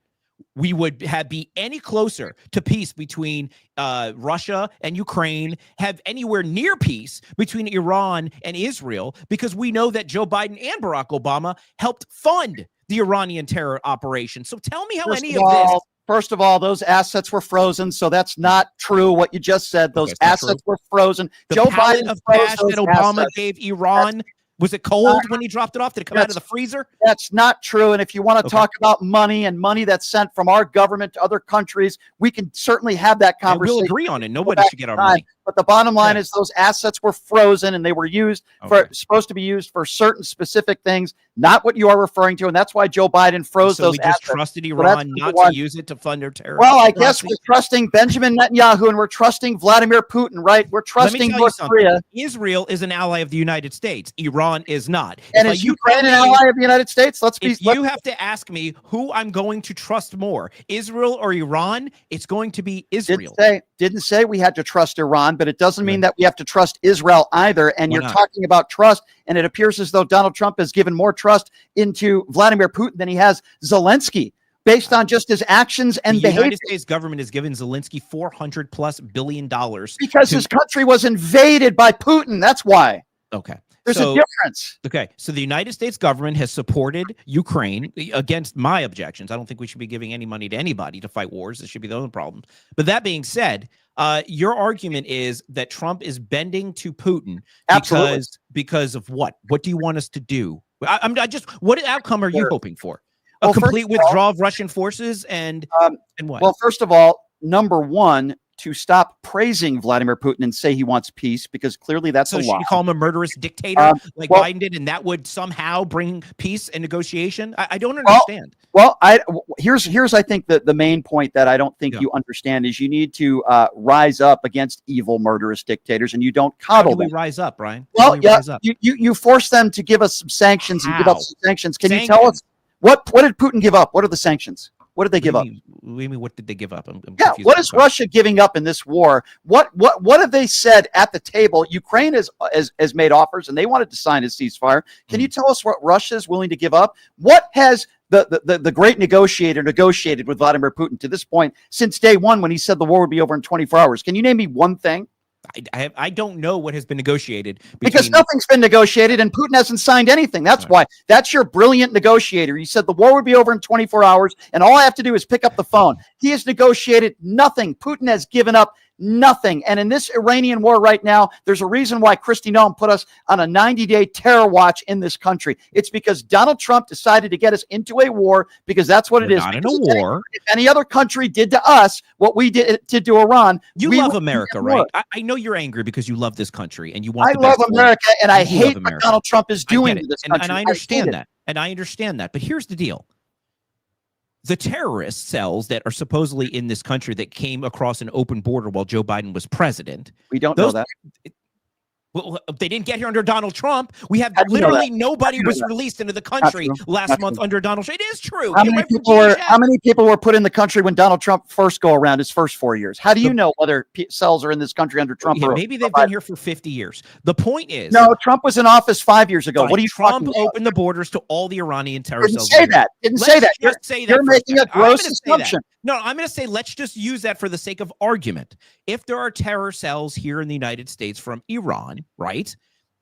we would be any closer to peace between Russia and Ukraine, have anywhere near peace between Iran and Israel, because we know that Joe Biden and Barack Obama helped fund the Iranian terror operation. So tell me how First of all, those assets were frozen, so that's not true what you just said. Those assets were frozen. Joe Biden of cash that Obama gave Iran. Was it cold when he dropped it off? Did it come out of the freezer? That's not true. And if you want to talk about money and money that's sent from our government to other countries, we can certainly have that conversation. We'll agree on it. Nobody should get our money. But the bottom line is those assets were frozen and they were supposed to be used for certain specific things, not what you are referring to. And that's why Joe Biden froze those assets. So we just trusted Iran not to use it to fund their terror. Well, I guess we're trusting Benjamin Netanyahu and we're trusting Vladimir Putin, right? We're trusting North Korea. Israel is an ally of the United States. Iran is not. And is Ukraine an ally of the United States? You have to ask me who I'm going to trust more, Israel or Iran. It's going to be Israel. Didn't say we had to trust Iran, but it doesn't mean that we have to trust Israel either. And you're talking about trust, and it appears as though Donald Trump has given more trust into Vladimir Putin than he has Zelensky, based on just his actions and behavior. The United States government has given Zelensky $400+ billion because his country was invaded by Putin. That's why. Okay. There's a difference. Okay. So the United States government has supported Ukraine against my objections. I don't think we should be giving any money to anybody to fight wars. This should be their own problem. But that being said, your argument is that Trump is bending to Putin because of what? What do you want us to do? What outcome are you hoping for? A complete withdrawal of Russian forces and what? Well, first of all, number one, to stop praising Vladimir Putin and say he wants peace, because clearly that's a So should lie. you call him a murderous dictator like Biden did, and that would somehow bring peace and negotiation? I don't understand. Here's I think the main point that I don't think you understand is you need to rise up against evil, murderous dictators, and you don't coddle them. We rise up, Brian. Well, you force them to give us some sanctions and give up some sanctions. Can you tell us what did Putin give up? What are the sanctions? What did they give up? What did they give up? I'm what is Russia giving up in this war? What have they said at the table? Ukraine has made offers, and they wanted to sign a ceasefire. Can you tell us what Russia is willing to give up? What has the great negotiator negotiated with Vladimir Putin to this point since day one, when he said the war would be over in 24 hours? Can you name me one thing? I don't know what has been negotiated. Because nothing's been negotiated and Putin hasn't signed anything. That's why. That's your brilliant negotiator. You said the war would be over in 24 hours and all I have to do is pick up the phone. He has negotiated nothing. Putin has given up nothing. And in this Iranian war right now, there's a reason why Kristi Noem put us on a 90-day terror watch in this country. It's because Donald Trump decided to get us into a war, because that's what it is. Not in a war. If any other country did to us what we did to Iran, you love America, right? I know you're angry because you love this country and you want. I love America, and I hate what Donald Trump is doing to this country. And I understand that. And I understand that. But here's the deal. The terrorist cells that are supposedly in this country that came across an open border while Joe Biden was president. We don't know that. Well, they didn't get here under Donald Trump. We have literally nobody was released into the country last month under Donald Trump. It is true. How many people were put in the country when Donald Trump first go around his first 4 years? How do you know whether cells are in this country under Trump? Maybe they've been here for 50 years. The point is, no, Trump was in office 5 years ago. What are you Trump talking about? opened the borders to all the Iranian terror cells. Didn't say that. You're making a gross assumption. No, I'm going to say let's just use that for the sake of argument. If there are terror cells here in the United States from Iran, right?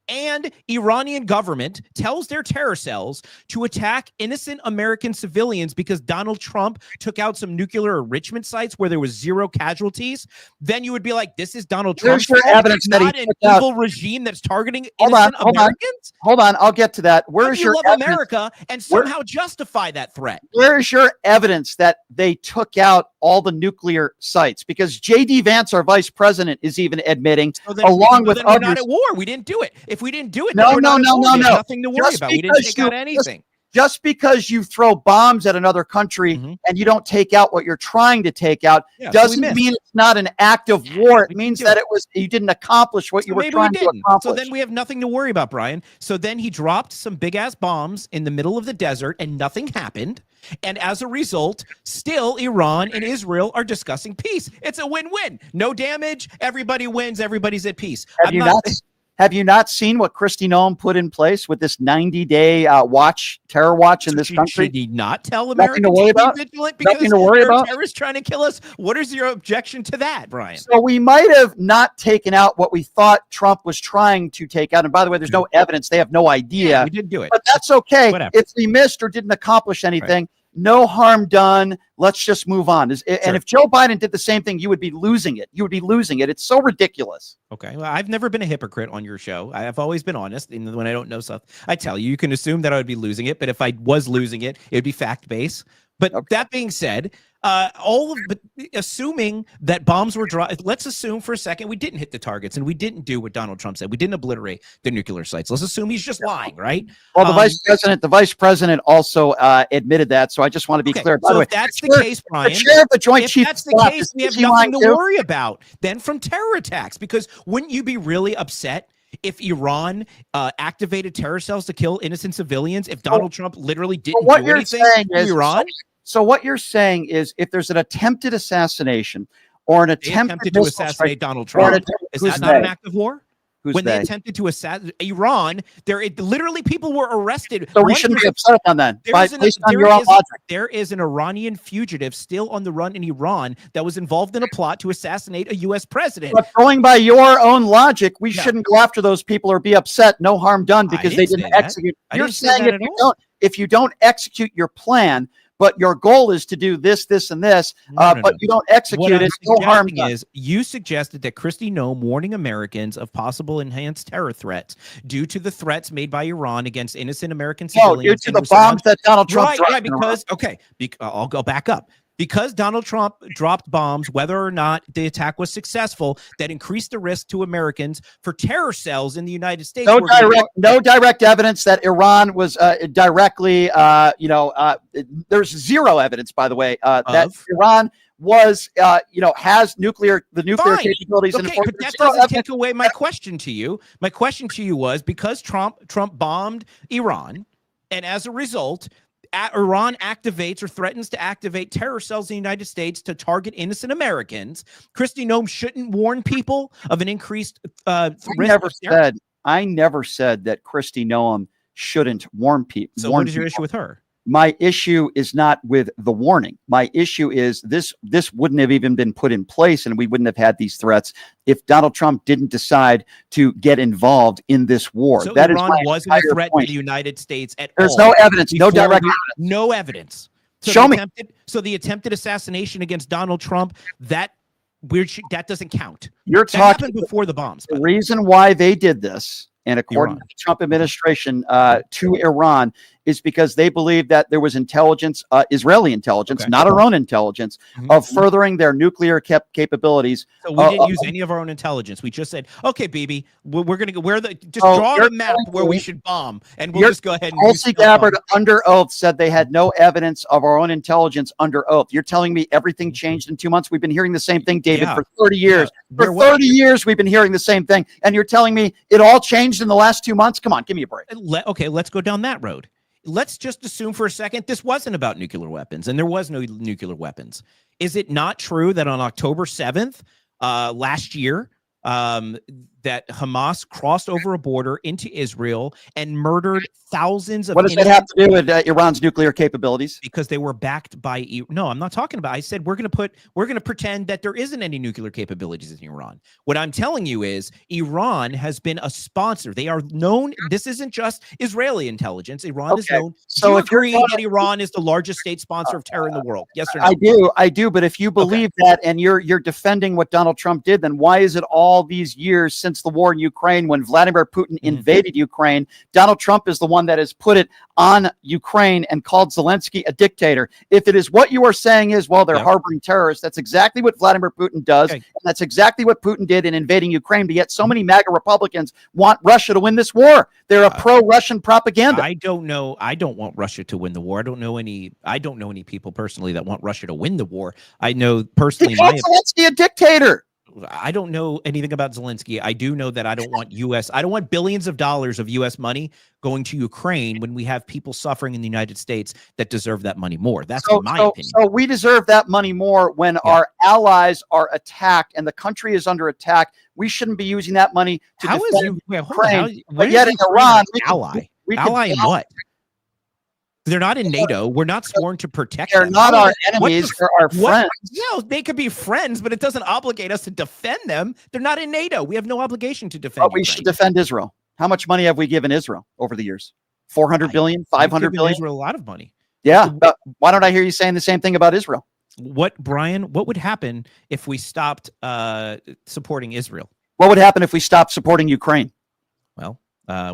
And Iranian government tells their terror cells to attack innocent American civilians because Donald Trump took out some nuclear enrichment sites where there was 0 casualties, then you would be like, this is Donald Trump's fault. Evidence that not an evil regime that's targeting innocent Americans? Hold on, I'll get to that. Where's your love America and somehow justify that threat? Where is your evidence that they took out all the nuclear sites? Because J.D. Vance, our vice president, is even admitting, along with others, we're not at war. We didn't do it. If we didn't do it, no. Nothing to worry about. We didn't take out anything. Just because you throw bombs at another country and you don't take out what you're trying to take out doesn't mean it's not an act of war. It means that you didn't accomplish what you were trying to accomplish. So then we have nothing to worry about, Brian. So then he dropped some big ass bombs in the middle of the desert and nothing happened. And as a result, still Iran and Israel are discussing peace. It's a win-win. No damage. Everybody wins. Everybody's at peace. Have you not seen what Kristi Noem put in place with this 90-day terror watch in this country? She did not tell Americans to worry about? Vigilant because Nothing to worry about? Terrorists trying to kill us. What is your objection to that, Brian? So we might have not taken out what we thought Trump was trying to take out. And by the way, there's no evidence. They have no idea. Yeah, we didn't do it. But that's okay. Whatever. If we missed or didn't accomplish anything, no harm done. Let's just move on. And if Joe Biden did the same thing, you would be losing it. You would be losing it. It's so ridiculous. Okay. Well, I've never been a hypocrite on your show. I've always been honest. And when I don't know stuff, I tell you, you can assume that I would be losing it. But if I was losing it, it'd be fact-based. But that being said, assuming that bombs were dropped, let's assume for a second we didn't hit the targets and we didn't do what Donald Trump said. We didn't obliterate the nuclear sites. Let's assume he's just lying, right? Well, the vice president also admitted that. So I just want to be clear. By the way, if that's the case, Brian, the chair of the Joint Chiefs, that's the case, we have nothing to worry about then from terror attacks. Because wouldn't you be really upset if Iran activated terror cells to kill innocent civilians? If Donald Trump literally didn't do anything to Iran? So what you're saying is, if there's an attempted assassination or an attempted to assassinate Donald Trump, is that not an act of war? When they attempted to assassinate Iran, literally people were arrested. So we shouldn't be upset on that. There is an Iranian fugitive still on the run in Iran that was involved in a plot to assassinate a U.S. president. But going by your own logic, we shouldn't go after those people or be upset. No harm done because they didn't execute. You're saying if you don't execute your plan, but your goal is to do this, this, and this, but you don't execute it, no harm done. You suggested that Kristi Noem warning Americans of possible enhanced terror threats due to the threats made by Iran against innocent American civilians. No, due to the bombs that Donald Trump dropped. I'll go back up. because Donald Trump dropped bombs, whether or not the attack was successful, that increased the risk to Americans for terror cells in the United States. No direct evidence that Iran was directly, there's zero evidence, by the way, that Iran was, has the nuclear capabilities. Okay, but that doesn't take away my question to you. My question to you was, because Trump bombed Iran, and as a result, Iran activates or threatens to activate terror cells in the United States to target innocent Americans. Kristi Noem shouldn't warn people of an increased risk. I never said that Kristi Noem shouldn't warn people. So what is your issue with her? My issue is not with the warning. My issue is this wouldn't have even been put in place, and we wouldn't have had these threats if Donald Trump didn't decide to get involved in this war. So that Iran wasn't a threat point. to the United States at There's all. There's no evidence, no direct evidence. No evidence. So Show me. So the attempted assassination against Donald Trump, that doesn't count. You're that talking happened before the bombs. The reason why they did this, and according to the Trump administration, to Iran, is because they believe that there was intelligence, Israeli intelligence, not our own intelligence, of furthering their nuclear capabilities. So we didn't use any of our own intelligence. We just said, okay, baby, we're going to go draw the map where we should bomb, and we'll just go ahead and Tulsi Gabbard under oath said they had no evidence of our own intelligence under oath. You're telling me everything changed in 2 months? We've been hearing the same thing, David, for 30 years. For 30 years, we've been hearing the same thing, and you're telling me it all changed in the last 2 months? Come on, give me a break. Okay, let's go down that road. Let's just assume for a second this wasn't about nuclear weapons, and there was no nuclear weapons. Is it not true that on October 7th last year, that Hamas crossed over a border into Israel and murdered thousands of What does that have to do with Iran's nuclear capabilities? Because they were backed by no, I'm not talking about. I said we're going to pretend that there isn't any nuclear capabilities in Iran. What I'm telling you is Iran has been a sponsor. They are known. This isn't just Israeli intelligence. Iran is known. So do you agree that Iran is the largest state sponsor of terror in the world? Yes or no? I do. But if you believe that and you're defending what Donald Trump did, then why is it all these years since the war in Ukraine, when Vladimir Putin invaded Ukraine, Donald Trump is the one that has put it on Ukraine and called Zelensky a dictator? If it is what you are saying is, well, they're harboring terrorists, that's exactly what Vladimir Putin does. And that's exactly what Putin did in invading Ukraine. But yet so many MAGA Republicans want Russia to win this war. They're a pro-Russian propaganda. I don't know. I don't want Russia to win the war. I don't know any people personally that want Russia to win the war. I know personally. He called Zelensky a dictator. I don't know anything about Zelensky. I do know that I don't want billions of dollars of U.S. money going to Ukraine when we have people suffering in the United States that deserve that money more. That's my opinion. So we deserve that money more when our allies are attacked and the country is under attack. We shouldn't be using that money to defend Ukraine. But yet in Iran, ally in what? They're not in NATO. We're not sworn to protect them. They're not our enemies. They're our friends. Yeah, they could be friends, but it doesn't obligate us to defend them. They're not in NATO. We have no obligation to defend. But we should defend Israel. How much money have we given Israel over the years? 400 billion, 500 billion? Israel a lot of money. Yeah. Why don't I hear you saying the same thing about Israel? Brian, what would happen if we stopped supporting Israel? What would happen if we stopped supporting Ukraine? Well,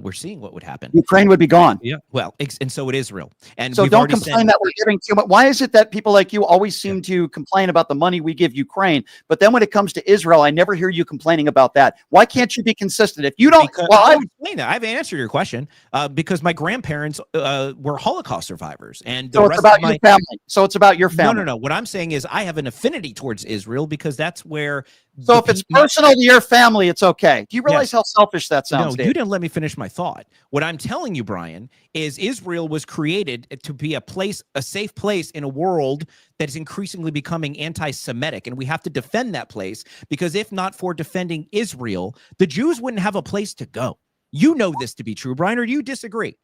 we're seeing what would happen. Ukraine would be gone. Yeah. Well, and so would Israel. And so don't complain that we're giving too much. Why is it that people like you always seem to complain about the money we give Ukraine, but then when it comes to Israel, I never hear you complaining about that? Why can't you be consistent? If you don't, I've explained that. I've answered your question because my grandparents were Holocaust survivors, and so it's about your family. So it's about your family. No. What I'm saying is I have an affinity towards Israel because that's where. So if it's personal to your family, it's okay. Do you realize how selfish that sounds? No, you didn't let me finish my thought. What I'm telling you, Brian, is Israel was created to be a safe place in a world that is increasingly becoming anti-Semitic, and we have to defend that place because if not for defending Israel, the Jews wouldn't have a place to go. You know this to be true, Brian, or do you disagree?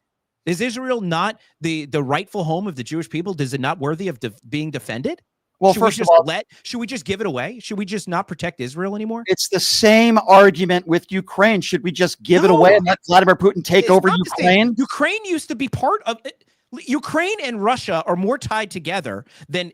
Is Israel not the rightful home of the Jewish people? Is it not worthy of being defended? Well, first of all, should we just give it away? Should we just not protect Israel anymore? It's the same argument with Ukraine. Should we just give it away and let Vladimir Putin take over Ukraine? Ukraine used to be part of it. Ukraine and Russia are more tied together than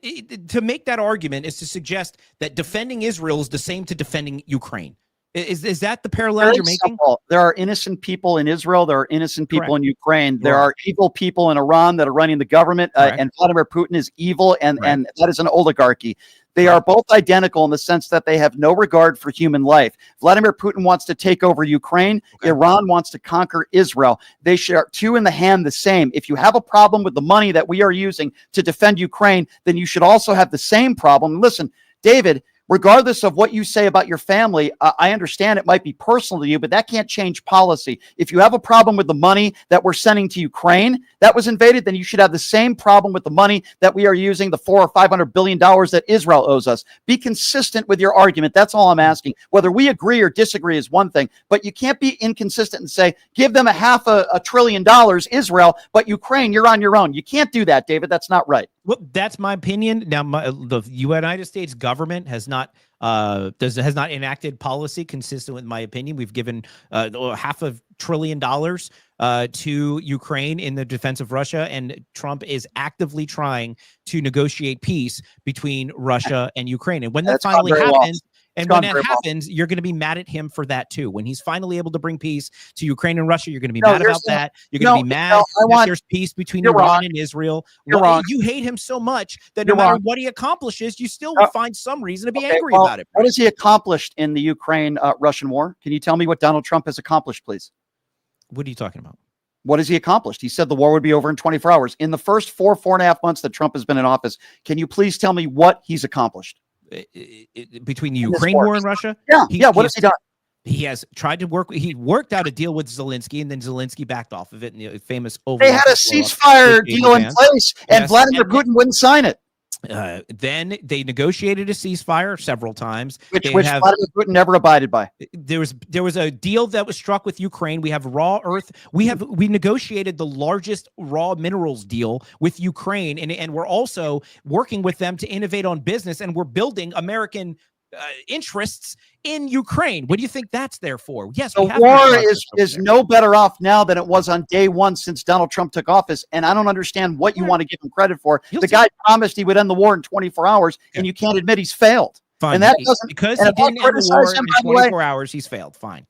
to make that argument is to suggest that defending Israel is the same to defending Ukraine. Is that the parallel Very you're making? simple. There are innocent people in Israel. There are innocent people Correct. in Ukraine. There Right. are evil people in Iran that are running the government, Correct. and Vladimir Putin is evil, and Correct. and that is an oligarchy. They Correct. are both identical in the sense that they have no regard for human life. Vladimir Putin wants to take over Ukraine. Okay. Iran wants to conquer Israel. They share two in the hand the same. If you have a problem with the money that we are using to defend Ukraine, then you should also have the same problem. Listen, David, regardless of what you say about your family, I understand it might be personal to you, but that can't change policy. If you have a problem with the money that we're sending to Ukraine that was invaded, then you should have the same problem with the money that we are using, the $400 or $500 billion that Israel owes us. Be consistent with your argument. That's all I'm asking. Whether we agree or disagree is one thing, but you can't be inconsistent and say, give them $500 billion, Israel, but Ukraine, you're on your own. You can't do that, David. That's not right. Well, that's my opinion. Now, the United States government has not enacted policy consistent with my opinion. We've given $500 billion to Ukraine in the defense of Russia, and Trump is actively trying to negotiate peace between Russia and Ukraine. And when that finally happens, you're going to be mad at him for that too. When he's finally able to bring peace to Ukraine and Russia, you're going to be mad about that. You're going to be mad that there's peace between Iran and Israel. You hate him so much that no matter what he accomplishes, you still will find some reason to be angry about it. What has he accomplished in the Ukraine-Russian war? Can you tell me what Donald Trump has accomplished, please? What are you talking about? What has he accomplished? He said the war would be over in 24 hours. In the first 4.5 months that Trump has been in office, can you please tell me what he's accomplished? Between the Ukraine war and Russia? Yeah. What has he done? He has tried to work. He worked out a deal with Zelensky, and then Zelensky backed off of it. And the famous They had a ceasefire deal in place, and Vladimir Putin wouldn't sign it. Then they negotiated a ceasefire several times, which Vladimir Putin never abided by. There was a deal that was struck with Ukraine. We have raw earth. We negotiated the largest raw minerals deal with Ukraine, and we're also working with them to innovate on business, and we're building American interests in Ukraine. What do you think that's there for? Yes, the war is no better off now than it was on day one since Donald Trump took office, and I don't understand what you want to give him credit for. The guy promised he would end the war in 24 hours, and you can't admit he's failed. Fine. And that doesn't because he didn't end the war in 24 hours. He's failed. Fine.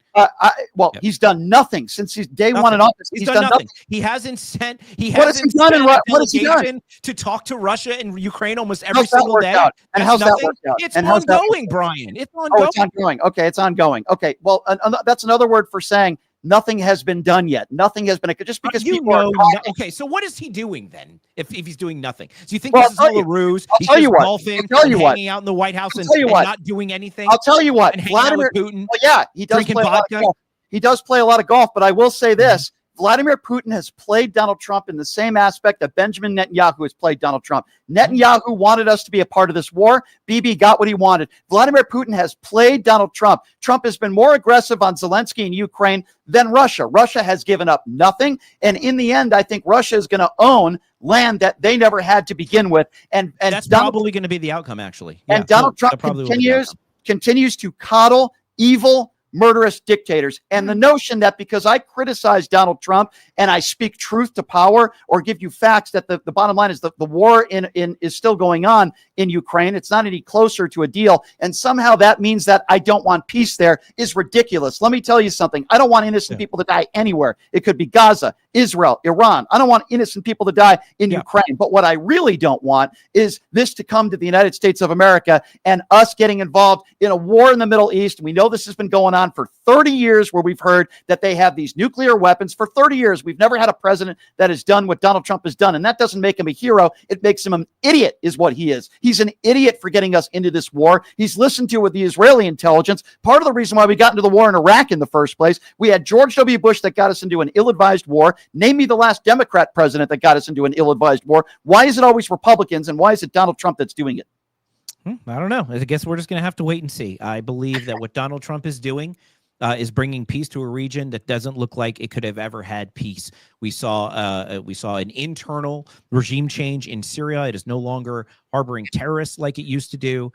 He's done nothing since he's day one in office. He's done nothing. He hasn't sent. What has he done to talk to Russia and Ukraine almost every single day? And how's that worked out? It's ongoing, Brian. It's ongoing. Oh, it's ongoing. Okay, it's ongoing. Okay, well, that's another word for saying nothing has been done yet. Nothing has been just because people are talking. Okay, so what is he doing then? If he's doing nothing, do you think this is all a ruse? I'll tell you what. Golfing, hanging out in the White House, and not doing anything. I'll tell you what. Vladimir Putin. Well, yeah, he does play a lot of golf. He does play a lot of golf, but I will say this. Vladimir Putin has played Donald Trump in the same aspect that Benjamin Netanyahu has played Donald Trump. Netanyahu wanted us to be a part of this war. Bibi got what he wanted. Vladimir Putin has played Donald Trump. Trump has been more aggressive on Zelensky and Ukraine than Russia. Russia has given up nothing. And in the end, I think Russia is going to own land that they never had to begin with. And that's probably going to be the outcome, actually. And Donald Trump continues to coddle evil, murderous dictators. And the notion that because I criticize Donald Trump and I speak truth to power or give you facts that the bottom line is that the war is still going on in Ukraine. It's not any closer to a deal. And somehow that means that I don't want peace there is ridiculous. Let me tell you something. I don't want innocent people to die anywhere. It could be Gaza, Israel, Iran. I don't want innocent people to die in Ukraine. But what I really don't want is this to come to the United States of America and us getting involved in a war in the Middle East. We know this has been going on for 30 years where we've heard that they have these nuclear weapons. For 30 years, we've never had a president that has done what Donald Trump has done. And that doesn't make him a hero. It makes him an idiot is what he is. He's an idiot for getting us into this war. He's listened to with the Israeli intelligence. Part of the reason why we got into the war in Iraq in the first place, we had George W. Bush that got us into an ill-advised war. Name me the last Democrat president that got us into an ill-advised war. Why is it always Republicans? And why is it Donald Trump that's doing it? I don't know. I guess we're just going to have to wait and see. I believe that what Donald Trump is doing is bringing peace to a region that doesn't look like it could have ever had peace. We saw an internal regime change in Syria. It is no longer harboring terrorists like it used to do.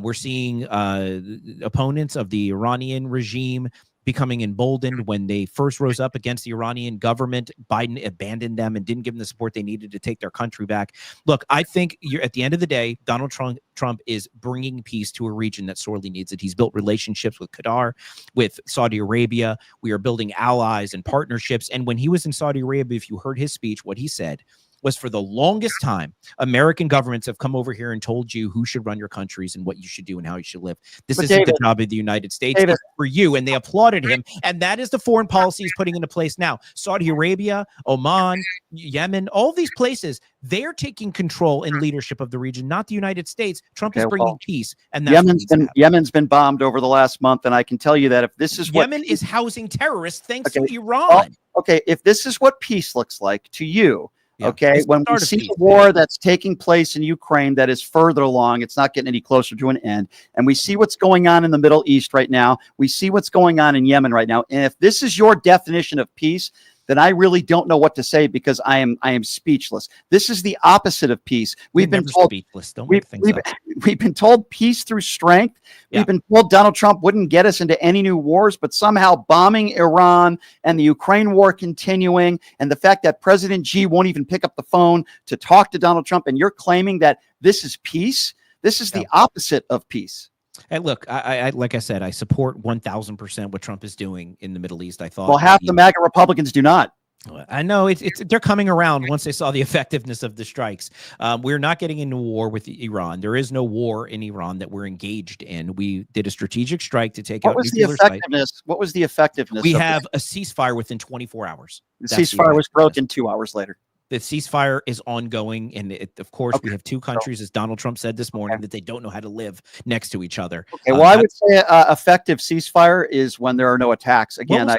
We're seeing opponents of the Iranian regime becoming emboldened when they first rose up against the Iranian government. Biden abandoned them and didn't give them the support they needed to take their country back. Look, I think at the end of the day, Donald Trump is bringing peace to a region that sorely needs it. He's built relationships with Qatar, with Saudi Arabia. We are building allies and partnerships. And when he was in Saudi Arabia, if you heard his speech, what he said was, for the longest time, American governments have come over here and told you who should run your countries and what you should do and how you should live. This isn't the job of the United States. It's for you. And they applauded him. And that is the foreign policy he's putting into place now. Saudi Arabia, Oman, Yemen, all these places, they're taking control and leadership of the region, not the United States. Trump is bringing peace. And that's Yemen's been bombed over the last month. And I can tell you that if this is what Yemen is housing terrorists thanks to Iran. If this is what peace looks like to you, it's when we see a war that's taking place in Ukraine that is further along, it's not getting any closer to an end. And we see what's going on in the Middle East right now. We see what's going on in Yemen right now. And if this is your definition of peace, then I really don't know what to say, because I am speechless. This is the opposite of peace. We've been told speechless. We've been told peace through strength. We've been told Donald Trump wouldn't get us into any new wars, but somehow bombing Iran and the Ukraine war continuing, and the fact that President Xi won't even pick up the phone to talk to Donald Trump, and you're claiming that this is peace. This is the opposite of peace. And look, I like I said, I support 1,000% what Trump is doing in the Middle East. I thought, well, half the MAGA Republicans do not. I know they're coming around once they saw the effectiveness of the strikes. We're not getting into war with Iran. There is no war in Iran that we're engaged in. We did a strategic strike to take out nuclear sites. What was the effectiveness? We have a ceasefire within 24 hours. The ceasefire was broken 2 hours later. The ceasefire is ongoing, and of course, we have two countries, as Donald Trump said this morning, that they don't know how to live next to each other. Okay, well, I would say effective ceasefire is when there are no attacks. Again,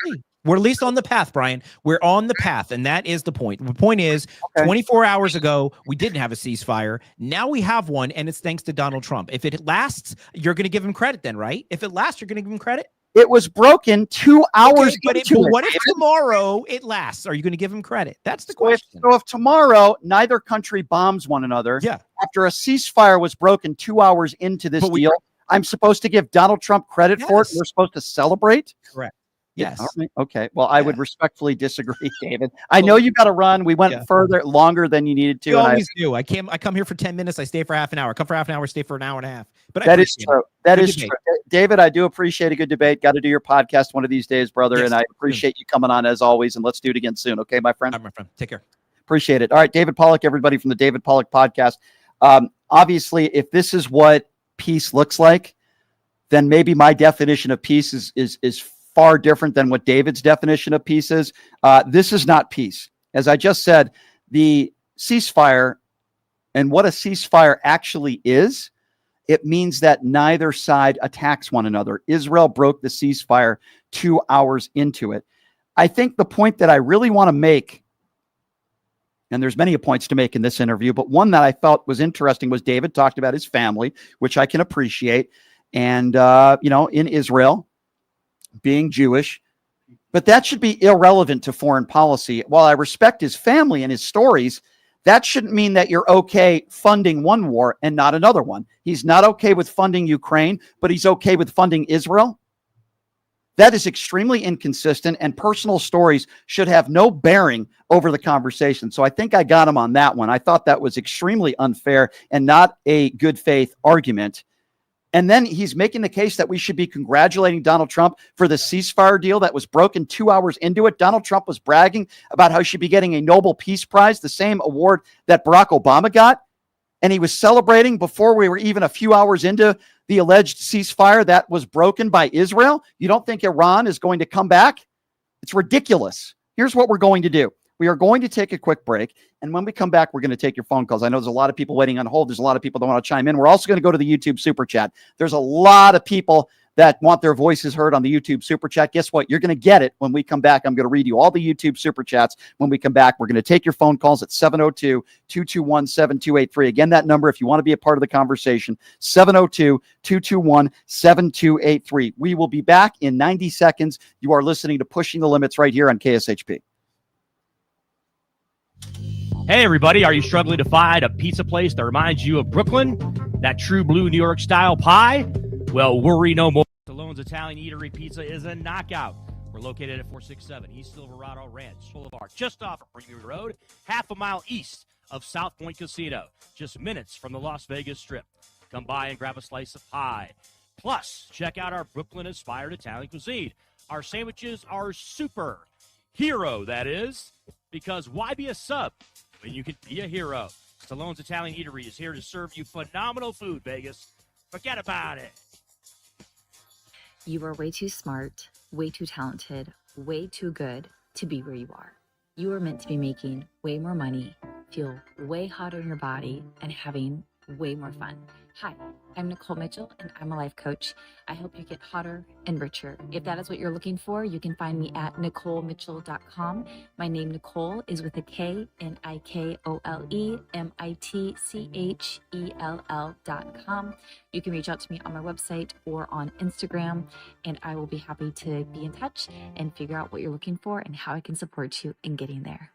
we're at least on the path, Brian. We're on the path, and that is the point. The point is, 24 hours ago, we didn't have a ceasefire. Now we have one, and it's thanks to Donald Trump. If it lasts, you're going to give him credit then, right? If it lasts, you're going to give him credit? It was broken 2 hours. But what if tomorrow it lasts? Are you going to give him credit? That's the question. So if tomorrow neither country bombs one another, after a ceasefire was broken 2 hours into this deal, I'm supposed to give Donald Trump credit for it? We're supposed to celebrate? Correct. Yes. Okay. Well, I would respectfully disagree, David. I know you got to run. We went longer than you needed to. You always do. I come here for 10 minutes. I stay for half an hour. I come for half an hour. Stay for an hour and a half. But that is true. That is true. David, I do appreciate a good debate. Got to do your podcast one of these days, brother. And I appreciate you coming on as always. And let's do it again soon. Okay, my friend? All right, my friend. Take care. Appreciate it. All right, David Pollock, everybody from the David Pollock podcast. Obviously, if this is what peace looks like, then maybe my definition of peace is far different than what David's definition of peace is. This is not peace. As I just said, the ceasefire and what a ceasefire actually is, it means that neither side attacks one another. Israel broke the ceasefire 2 hours into it. I think the point that I really want to make, and there's many points to make in this interview, but one that I felt was interesting was David talked about his family, which I can appreciate. And, in Israel, being Jewish, but that should be irrelevant to foreign policy. While I respect his family and his stories, that shouldn't mean that you're okay funding one war and not another one. He's not okay with funding Ukraine, but he's okay with funding Israel. That is extremely inconsistent, and personal stories should have no bearing over the conversation. So I think I got him on that one. I thought that was extremely unfair and not a good faith argument. And then he's making the case that we should be congratulating Donald Trump for the ceasefire deal that was broken 2 hours into it. Donald Trump was bragging about how he should be getting a Nobel Peace Prize, the same award that Barack Obama got. And he was celebrating before we were even a few hours into the alleged ceasefire that was broken by Israel. You don't think Iran is going to come back? It's ridiculous. Here's what we're going to do. We are going to take a quick break. And when we come back, we're going to take your phone calls. I know there's a lot of people waiting on hold. There's a lot of people that want to chime in. We're also going to go to the YouTube Super Chat. There's a lot of people that want their voices heard on the YouTube Super Chat. Guess what? You're going to get it when we come back. I'm going to read you all the YouTube Super Chats when we come back. We're going to take your phone calls at 702-221-7283. Again, that number, if you want to be a part of the conversation, 702-221-7283. We will be back in 90 seconds. You are listening to Pushing the Limits right here on KSHP. Hey, everybody. Are you struggling to find a pizza place that reminds you of Brooklyn? That true blue New York style pie? Well, worry no more. Alone Stallone's Italian Eatery Pizza is a knockout. We're located at 467 East Silverado Ranch Boulevard, just off of Premier Road, half a mile east of South Point Casino, just minutes from the Las Vegas Strip. Come by and grab a slice of pie. Plus, check out our Brooklyn-inspired Italian cuisine. Our sandwiches are super. Hero, that is. Because why be a sub when you can be a hero? Stallone's Italian Eatery is here to serve you phenomenal food, Vegas. Forget about it. You are way too smart, way too talented, way too good to be where you are. You are meant to be making way more money, feel way hotter in your body, and having way more fun. Hi, I'm Nicole Mitchell, and I'm a life coach. I help you get hotter and richer. If that is what you're looking for, you can find me at NicoleMitchell.com. My name, Nicole, is with a K, NicoleMitchell.com. You can reach out to me on my website or on Instagram, and I will be happy to be in touch and figure out what you're looking for and how I can support you in getting there.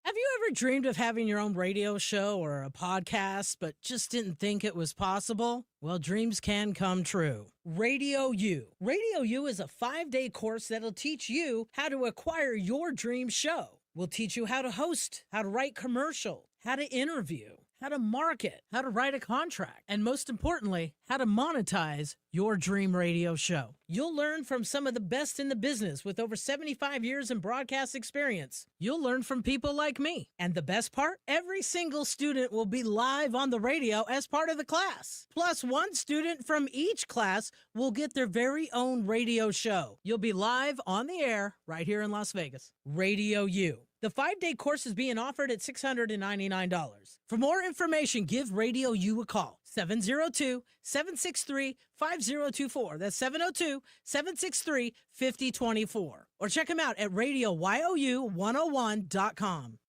Have you ever dreamed of having your own radio show or a podcast, but just didn't think it was possible? Well, dreams can come true. Radio U. Radio U is a 5-day course that'll teach you how to acquire your dream show. We'll teach you how to host, how to write commercial, how to interview, how to market, how to write a contract, and most importantly, how to monetize your dream radio show. You'll learn from some of the best in the business with over 75 years in broadcast experience. You'll learn from people like me. And the best part? Every single student will be live on the radio as part of the class. Plus, one student from each class will get their very own radio show. You'll be live on the air right here in Las Vegas. Radio U. The 5-day course is being offered at $699. For more information, give Radio U a call. 702-763-5024. That's 702-763-5024. Or check them out at RadioYOU101.com.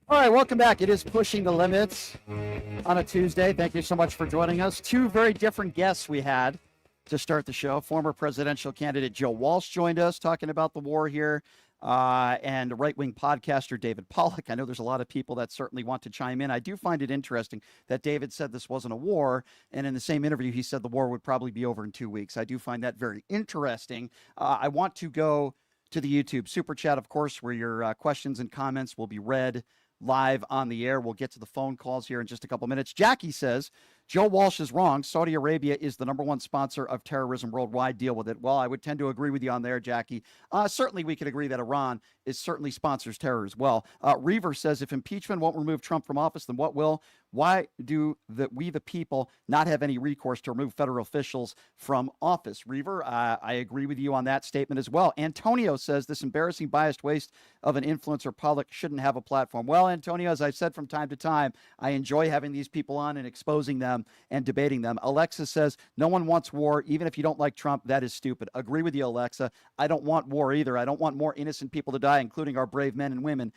All right, welcome back. It is Pushing the Limits on a Tuesday. Thank you so much for joining us. Two very different guests we had to start the show. Former presidential candidate Joe Walsh joined us talking about the war here, and right-wing podcaster David Pollock. I know there's a lot of people that certainly want to chime in. I do find it interesting that David said this wasn't a war, and in the same interview he said the war would probably be over in 2 weeks. I do find that very interesting. I want to go to the YouTube Super Chat, of course, where your questions and comments will be read live on the air. We'll get to the phone calls here in just a couple minutes. Jackie says, Joe Walsh is wrong. Saudi Arabia is the #1 sponsor of terrorism worldwide. Deal with it. Well, I would tend to agree with you on there, Jackie. Certainly we could agree that Iran certainly sponsors terror as well. Reaver says, if impeachment won't remove Trump from office, then what will? Why do we, the people, not have any recourse to remove federal officials from office? Reaver, I agree with you on that statement as well. Antonio says, this embarrassing biased waste of an influencer Pollock shouldn't have a platform. Well, Antonio, as I've said from time to time, I enjoy having these people on and exposing them and debating them. Alexa says, no one wants war, even if you don't like Trump. That is stupid. Agree with you, Alexa. I don't want war either. I don't want more innocent people to die, including our brave men and women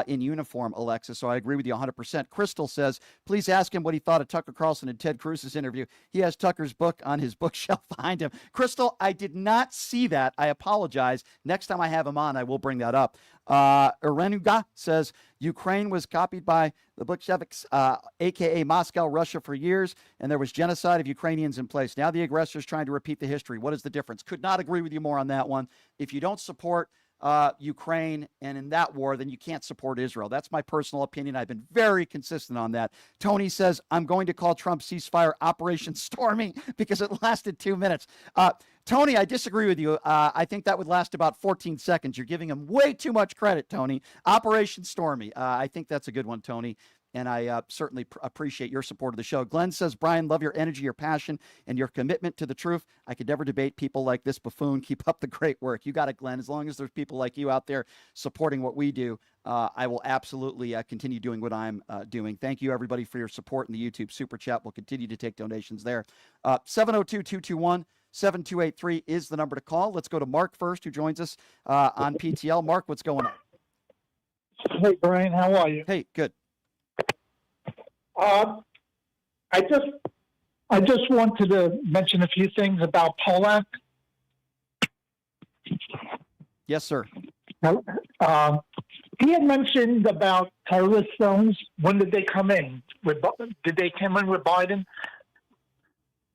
in uniform, Alexa. So I agree with you 100%. Crystal says, please ask him what he thought of Tucker Carlson and Ted Cruz's interview. He has Tucker's book on his bookshelf behind him. Crystal, I did not see that. I apologize. Next time I have him on, I will bring that up. Erenuga says, Ukraine was copied by the Bolsheviks, a.k.a. Moscow, Russia, for years, and there was genocide of Ukrainians in place. Now the aggressor is trying to repeat the history. What is the difference? Could not agree with you more on that one. If you don't support Ukraine and in that war, then you can't support Israel. That's my personal opinion. I've been very consistent on that. Tony says, I'm going to call Trump ceasefire Operation Stormy because it lasted 2 minutes. Tony, I disagree with you. I think that would last about 14 seconds. You're giving him way too much credit, Tony. Operation Stormy. I think that's a good one, Tony. And I certainly appreciate your support of the show. Glenn says, Brian, love your energy, your passion, and your commitment to the truth. I could never debate people like this buffoon. Keep up the great work. You got it, Glenn. As long as there's people like you out there supporting what we do, I will absolutely continue doing what I'm doing. Thank you, everybody, for your support in the YouTube Super Chat. We'll continue to take donations there. 702-221-7283 is the number to call. Let's go to Mark first, who joins us on PTL. Mark, what's going on? Hey, Brian, how are you? Hey, good. I just wanted to mention a few things about Pollock. Yes, sir. He had mentioned about terrorist zones. When did they come in? Did they come in with Biden?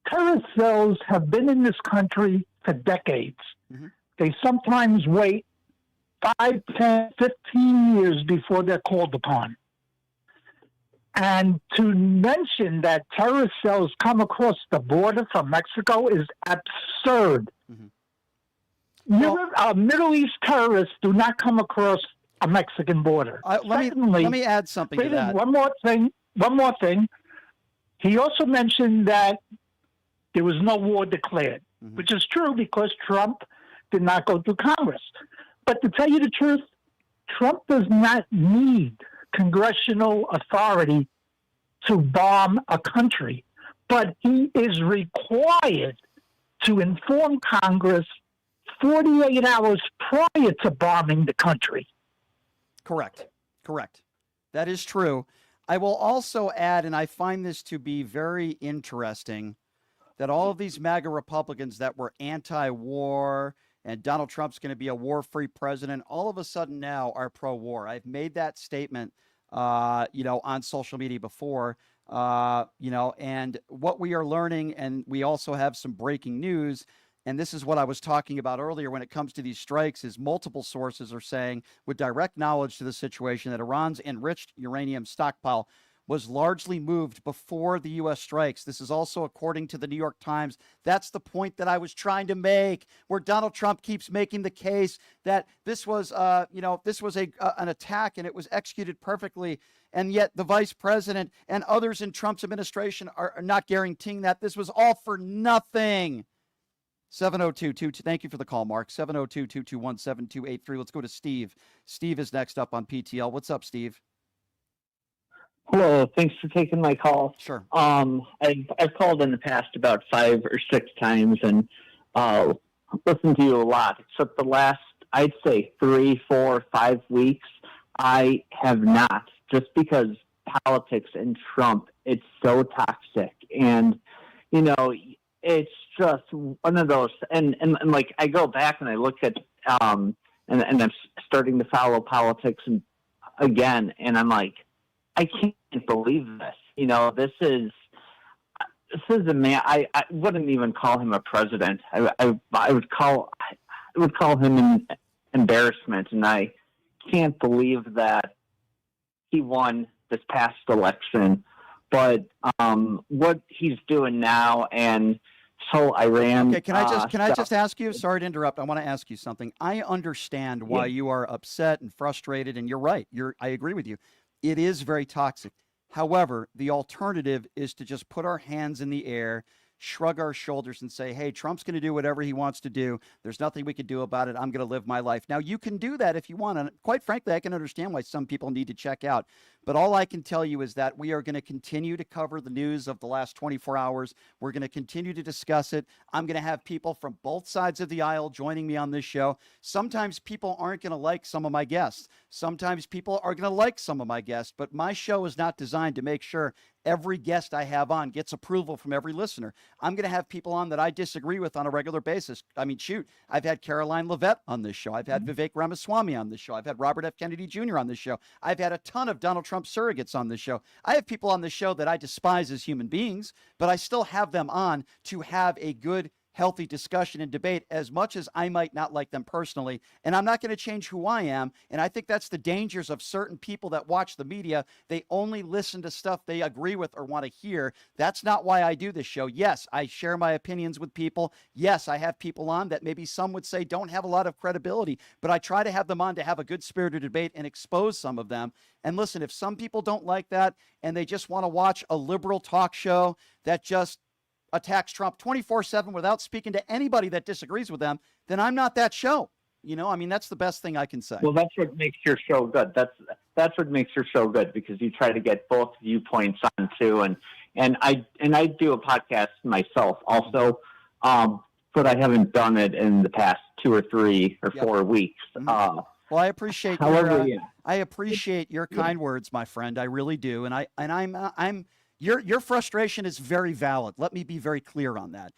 Terrorist cells have been in this country for decades. Mm-hmm. They sometimes wait 5, 10, 15 years before they're called upon. And to mention that terrorist cells come across the border from Mexico is absurd. Mm-hmm. Middle East terrorists do not come across a Mexican border. Let me add something to that. One more thing. He also mentioned that there was no war declared, which is true because Trump did not go through Congress. But to tell you the truth, Trump does not need congressional authority to bomb a country, but he is required to inform Congress 48 hours prior to bombing the country. Correct. That is true. I will also add, and I find this to be very interesting, that all of these MAGA Republicans that were anti-war and Donald Trump's going to be a war-free president, all of a sudden now are pro-war. I've made that statement, on social media before, and what we are learning, and we also have some breaking news, and this is what I was talking about earlier when it comes to these strikes, is multiple sources are saying with direct knowledge to the situation that Iran's enriched uranium stockpile was largely moved before the U.S. strikes. This is also according to the New York Times. That's the point that I was trying to make, where Donald Trump keeps making the case that this was, an attack and it was executed perfectly. And yet the vice president and others in Trump's administration are not guaranteeing that. This was all for nothing. 702-22. Thank you for the call, Mark. 702-221-7283. Let's go to Steve. Steve is next up on PTL. What's up, Steve? Hello, thanks for taking my call. Sure. I've called in the past about 5 or 6 times and listened to you a lot, except the last, I'd say 3, 4, 5 weeks, I have not, just because politics and Trump, it's so toxic. And, it's just one of those, and like I go back and I look at, and I'm starting to follow politics again, and I'm like, I can't believe this. This is a man. I wouldn't even call him a president. I would call him an embarrassment, and I can't believe that he won this past election. But what he's doing now, and so Iran. Okay, can I just ask you? Sorry to interrupt. I want to ask you something. I understand why you are upset and frustrated, and you're right. I agree with you. It is very toxic. However, the alternative is to just put our hands in the air, shrug our shoulders and say, hey, Trump's going to do whatever he wants to do. There's nothing we can do about it. I'm going to live my life. Now, you can do that if you want. And quite frankly, I can understand why some people need to check out. But all I can tell you is that we are going to continue to cover the news of the last 24 hours. We're going to continue to discuss it. I'm going to have people from both sides of the aisle joining me on this show. Sometimes people aren't going to like some of my guests. Sometimes people are going to like some of my guests. But my show is not designed to make sure every guest I have on gets approval from every listener. I'm going to have people on that I disagree with on a regular basis. I mean, shoot, I've had Caroline Leavitt on this show. I've had Vivek Ramaswamy on this show. I've had Robert F. Kennedy Jr. on this show. I've had a ton of Donald Trump surrogates on this show. I have people on this show that I despise as human beings, but I still have them on to have a good, healthy discussion and debate, as much as I might not like them personally. And I'm not going to change who I am. And I think that's the dangers of certain people that watch the media. They only listen to stuff they agree with or want to hear. That's not why I do this show. Yes, I share my opinions with people. Yes, I have people on that maybe some would say don't have a lot of credibility, but I try to have them on to have a good spirited debate and expose some of them. And listen, if some people don't like that and they just want to watch a liberal talk show that just attacks Trump 24/7 without speaking to anybody that disagrees with them, then I'm not that show. That's the best thing I can say. Well, that's what makes your show good. That's what makes your show good, because you try to get both viewpoints on too. And I do a podcast myself also, but I haven't done it in the past 2 or 3 or 4 weeks. Well, I appreciate I appreciate your kind words, my friend. I really do. And your frustration is very valid. Let me be very clear on that.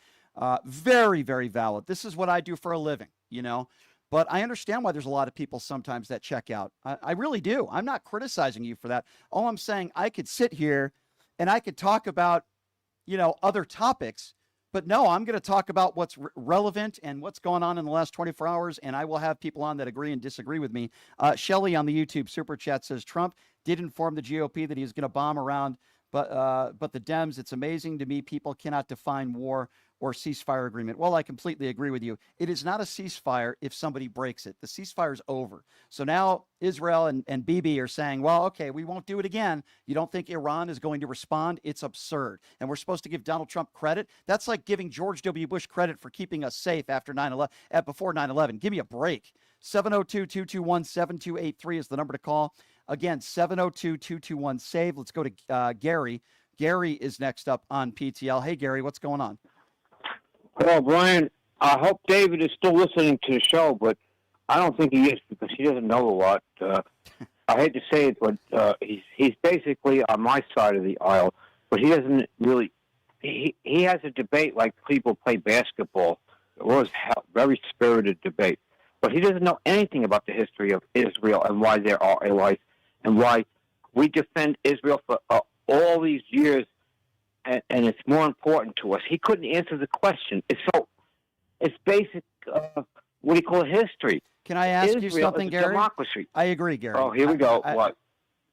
Very, very valid. This is what I do for a living. But I understand why there's a lot of people sometimes that check out. I really do. I'm not criticizing you for that. All I'm saying, I could sit here and I could talk about, other topics, but no, I'm going to talk about what's relevant and what's going on in the last 24 hours. And I will have people on that agree and disagree with me. Shelly on the YouTube super chat says Trump did inform the GOP that he was going to bomb around, but the Dems, it's amazing to me. People cannot define war or ceasefire agreement. Well, I completely agree with you. It is not a ceasefire if somebody breaks it. The ceasefire is over. So now Israel and Bibi are saying, well, okay, we won't do it again. You don't think Iran is going to respond? It's absurd. And we're supposed to give Donald Trump credit? That's like giving George W. Bush credit for keeping us safe after 9/11, before 9/11. Give me a break. 702-221-7283 is the number to call. Again, 702-221-SAVE. Let's go to Gary. Gary is next up on PTL. Hey, Gary, what's going on? Well, Brian, I hope David is still listening to the show, but I don't think he is because he doesn't know a lot. I hate to say it, but he's basically on my side of the aisle, but he doesn't really. He has a debate like people play basketball. It was a very spirited debate, but he doesn't know anything about the history of Israel and why there are allies and why we defend Israel for all these years. And it's more important to us. He couldn't answer the question. It's basic, what do you call it, history. Can I ask Israel you something, is Gary? Democracy. I agree, Gary. Oh, here we go. What?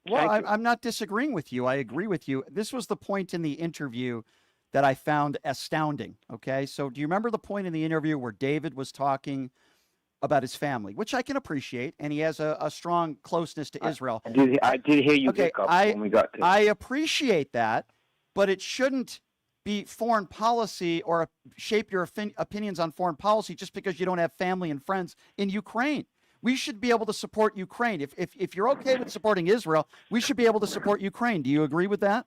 Well, I'm not disagreeing with you. I agree with you. This was the point in the interview that I found astounding. Okay, so do you remember the point in the interview where David was talking about his family, which I can appreciate, and he has a strong closeness to Israel? I did hear you pick up when we got to I appreciate that. But it shouldn't be foreign policy or shape your opinions on foreign policy just because you don't have family and friends in Ukraine. We should be able to support Ukraine. If you're okay with supporting Israel, we should be able to support Ukraine. Do you agree with that?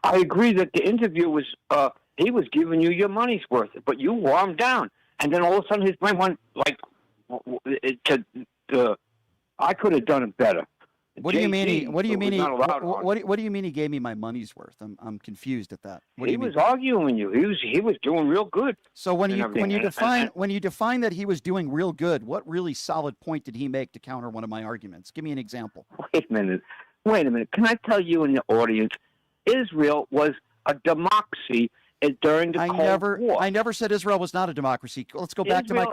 I agree that the interview was, he was giving you your money's worth, but you wore him down. And then all of a sudden his brain went I could have done it better. What do you mean? What do you mean? What do you mean he gave me my money's worth? I'm confused at that. What do you mean? He was arguing you. He was doing real good. So when you define that he was doing real good, what really solid point did he make to counter one of my arguments? Give me an example. Wait a minute. Can I tell you in the audience, Israel was a democracy during the Cold War. I never said Israel was not a democracy. Let's go back to my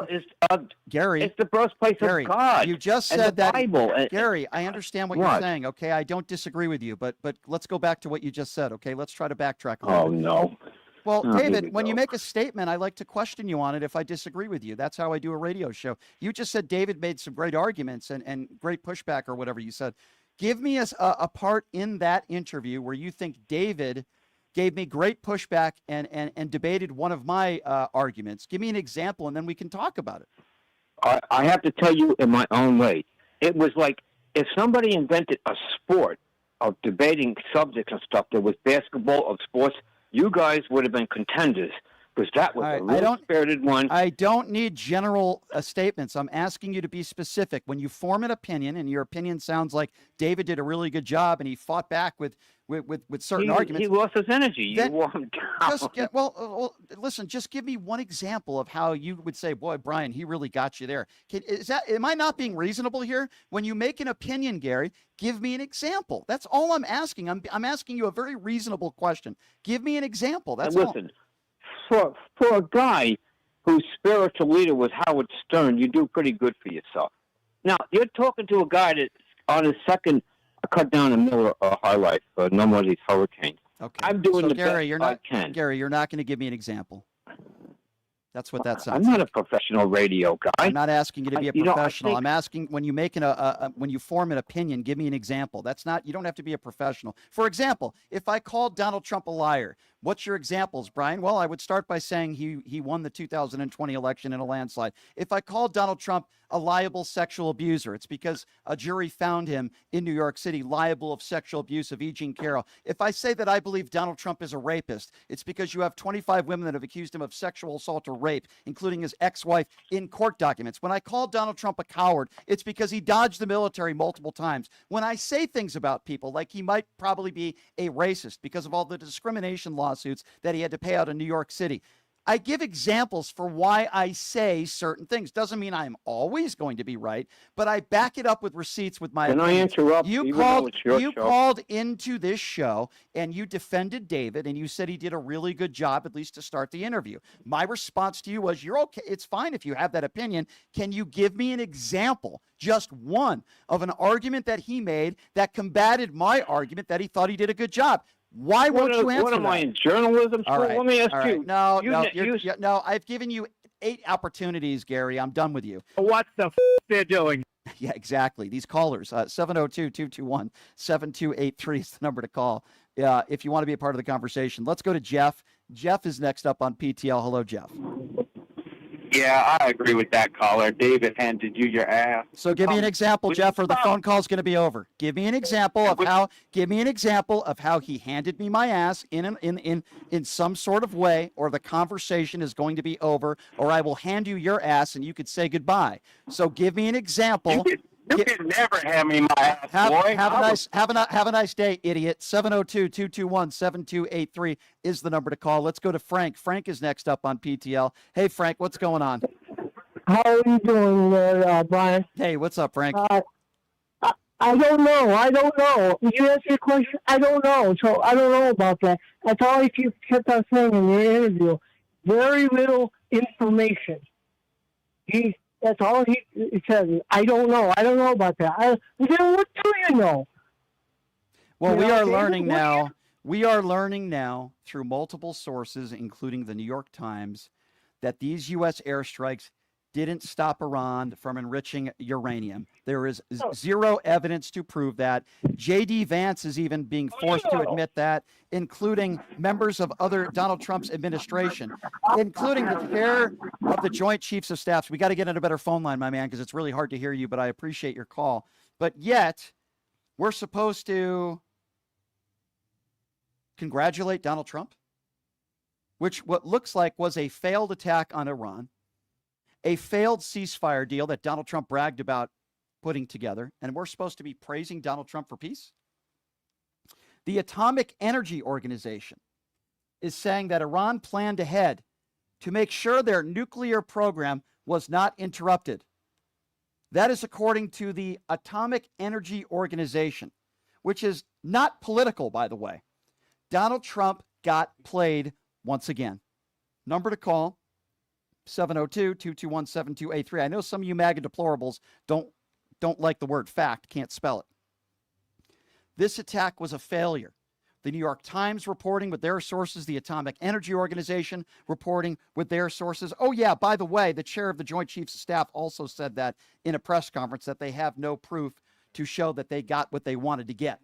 Gary. It's the birthplace of God. You just said the that. Bible. Gary, I understand what you're saying. Okay, I don't disagree with you, but let's go back to what you just said. Okay, let's try to backtrack a little bit. No. Well, David, when you make a statement, I like to question you on it if I disagree with you. That's how I do a radio show. You just said David made some great arguments and great pushback or whatever you said. Give me a part in that interview where you think David gave me great pushback and debated one of my arguments. Give me an example, and then we can talk about it. I have to tell you in my own way. It was like if somebody invented a sport of debating subjects and stuff, there was basketball of sports, you guys would have been contenders because that was a real spirited one. I don't need general statements. I'm asking you to be specific. When you form an opinion, and your opinion sounds like David did a really good job and he fought back with certain arguments. He lost his energy. You wore him down. Listen, just give me one example of how you would say, boy, Brian, he really got you there. Am I not being reasonable here? When you make an opinion, Gary, give me an example. That's all I'm asking. I'm asking you a very reasonable question. Give me an example. That's all. Listen, for a guy whose spiritual leader was Howard Stern, you do pretty good for yourself. Now, you're talking to a guy that's on his second cut down the middle of high life, no more of these hurricanes. Okay. I'm doing Gary, best I can. Gary, you're not going to give me an example. That's what that sounds I'm not a professional radio guy. I'm not asking you to be a professional. I'm asking when you make when you form an opinion, give me an example. That's not, you don't have to be a professional. For example, if I called Donald Trump a liar, what's your examples, Brian? Well, I would start by saying he won the 2020 election in a landslide. If I called Donald Trump a liable sexual abuser, it's because a jury found him in New York City liable of sexual abuse of E. Jean Carroll. If I say that I believe Donald Trump is a rapist, it's because you have 25 women that have accused him of sexual assault or rape, including his ex-wife, in court documents. When I call Donald Trump a coward, it's because he dodged the military multiple times. When I say things about people like he might probably be a racist because of all the discrimination lawsuits that he had to pay out in New York City, I give examples for why I say certain things. Doesn't mean I'm always going to be right, but I back it up with receipts with my Can I opinions. interrupt? You even though it's your you show? called into this show and you defended David and you said he did a really good job, at least to start the interview. My response to you was, you're okay. It's fine if you have that opinion. Can you give me an example, just one, of an argument that he made that combated my argument that he thought he did a good job? Why won't you answer What am that? I in journalism school? All right, Let me ask all right. you. No, you, no, you, no. I've given you 8 opportunities, Gary. I'm done with you. what the they're doing? Yeah, exactly. These callers, 702-221-7283 is the number to call if you want to be a part of the conversation. Let's go to Jeff. Jeff is next up on PTL. Hello, Jeff. Yeah, I agree with that caller. David handed you your ass. So give me an example, Jeff, or the phone call's going to be over. Give me an example of how. Give me an example of how he handed me my ass in some sort of way, or the conversation is going to be over, or I will hand you your ass and you could say goodbye. So give me an example. You can never hand me my ass, boy. Have a nice day, idiot. 702-221-7283 is the number to call. Let's go to Frank. Frank is next up on PTL. Hey, Frank, what's going on? How are you doing there, Brian? Hey, what's up, Frank? I don't know. You asked me a question. I don't know. So I don't know about that. That's all you kept on saying in your interview. Very little information. That's all he says. I don't know. I don't know about that. Then what do you know? Well, You we know, are David, learning what do now. We are learning now through multiple sources, including the New York Times, that these U.S. airstrikes didn't stop Iran from enriching uranium. There is zero evidence to prove that. J.D. Vance is even being forced to admit that, including members of other Donald Trump's administration, including the chair of the Joint Chiefs of Staffs. We got to get on a better phone line, my man, because it's really hard to hear you, but I appreciate your call. But yet, we're supposed to congratulate Donald Trump, which what looks like was a failed attack on Iran, a failed ceasefire deal that Donald Trump bragged about putting together, and we're supposed to be praising Donald Trump for peace? The Atomic Energy Organization is saying that Iran planned ahead to make sure their nuclear program was not interrupted. That is according to the Atomic Energy Organization, which is not political, by the way. Donald Trump got played once again. Number to call, 702-221-7283. I know some of you MAGA deplorables don't like the word fact, can't spell it. This attack was a failure. The New York Times reporting with their sources, the Atomic Energy Organization reporting with their sources. Oh, yeah, by the way, the chair of the Joint Chiefs of Staff also said that in a press conference, that they have no proof to show that they got what they wanted to get.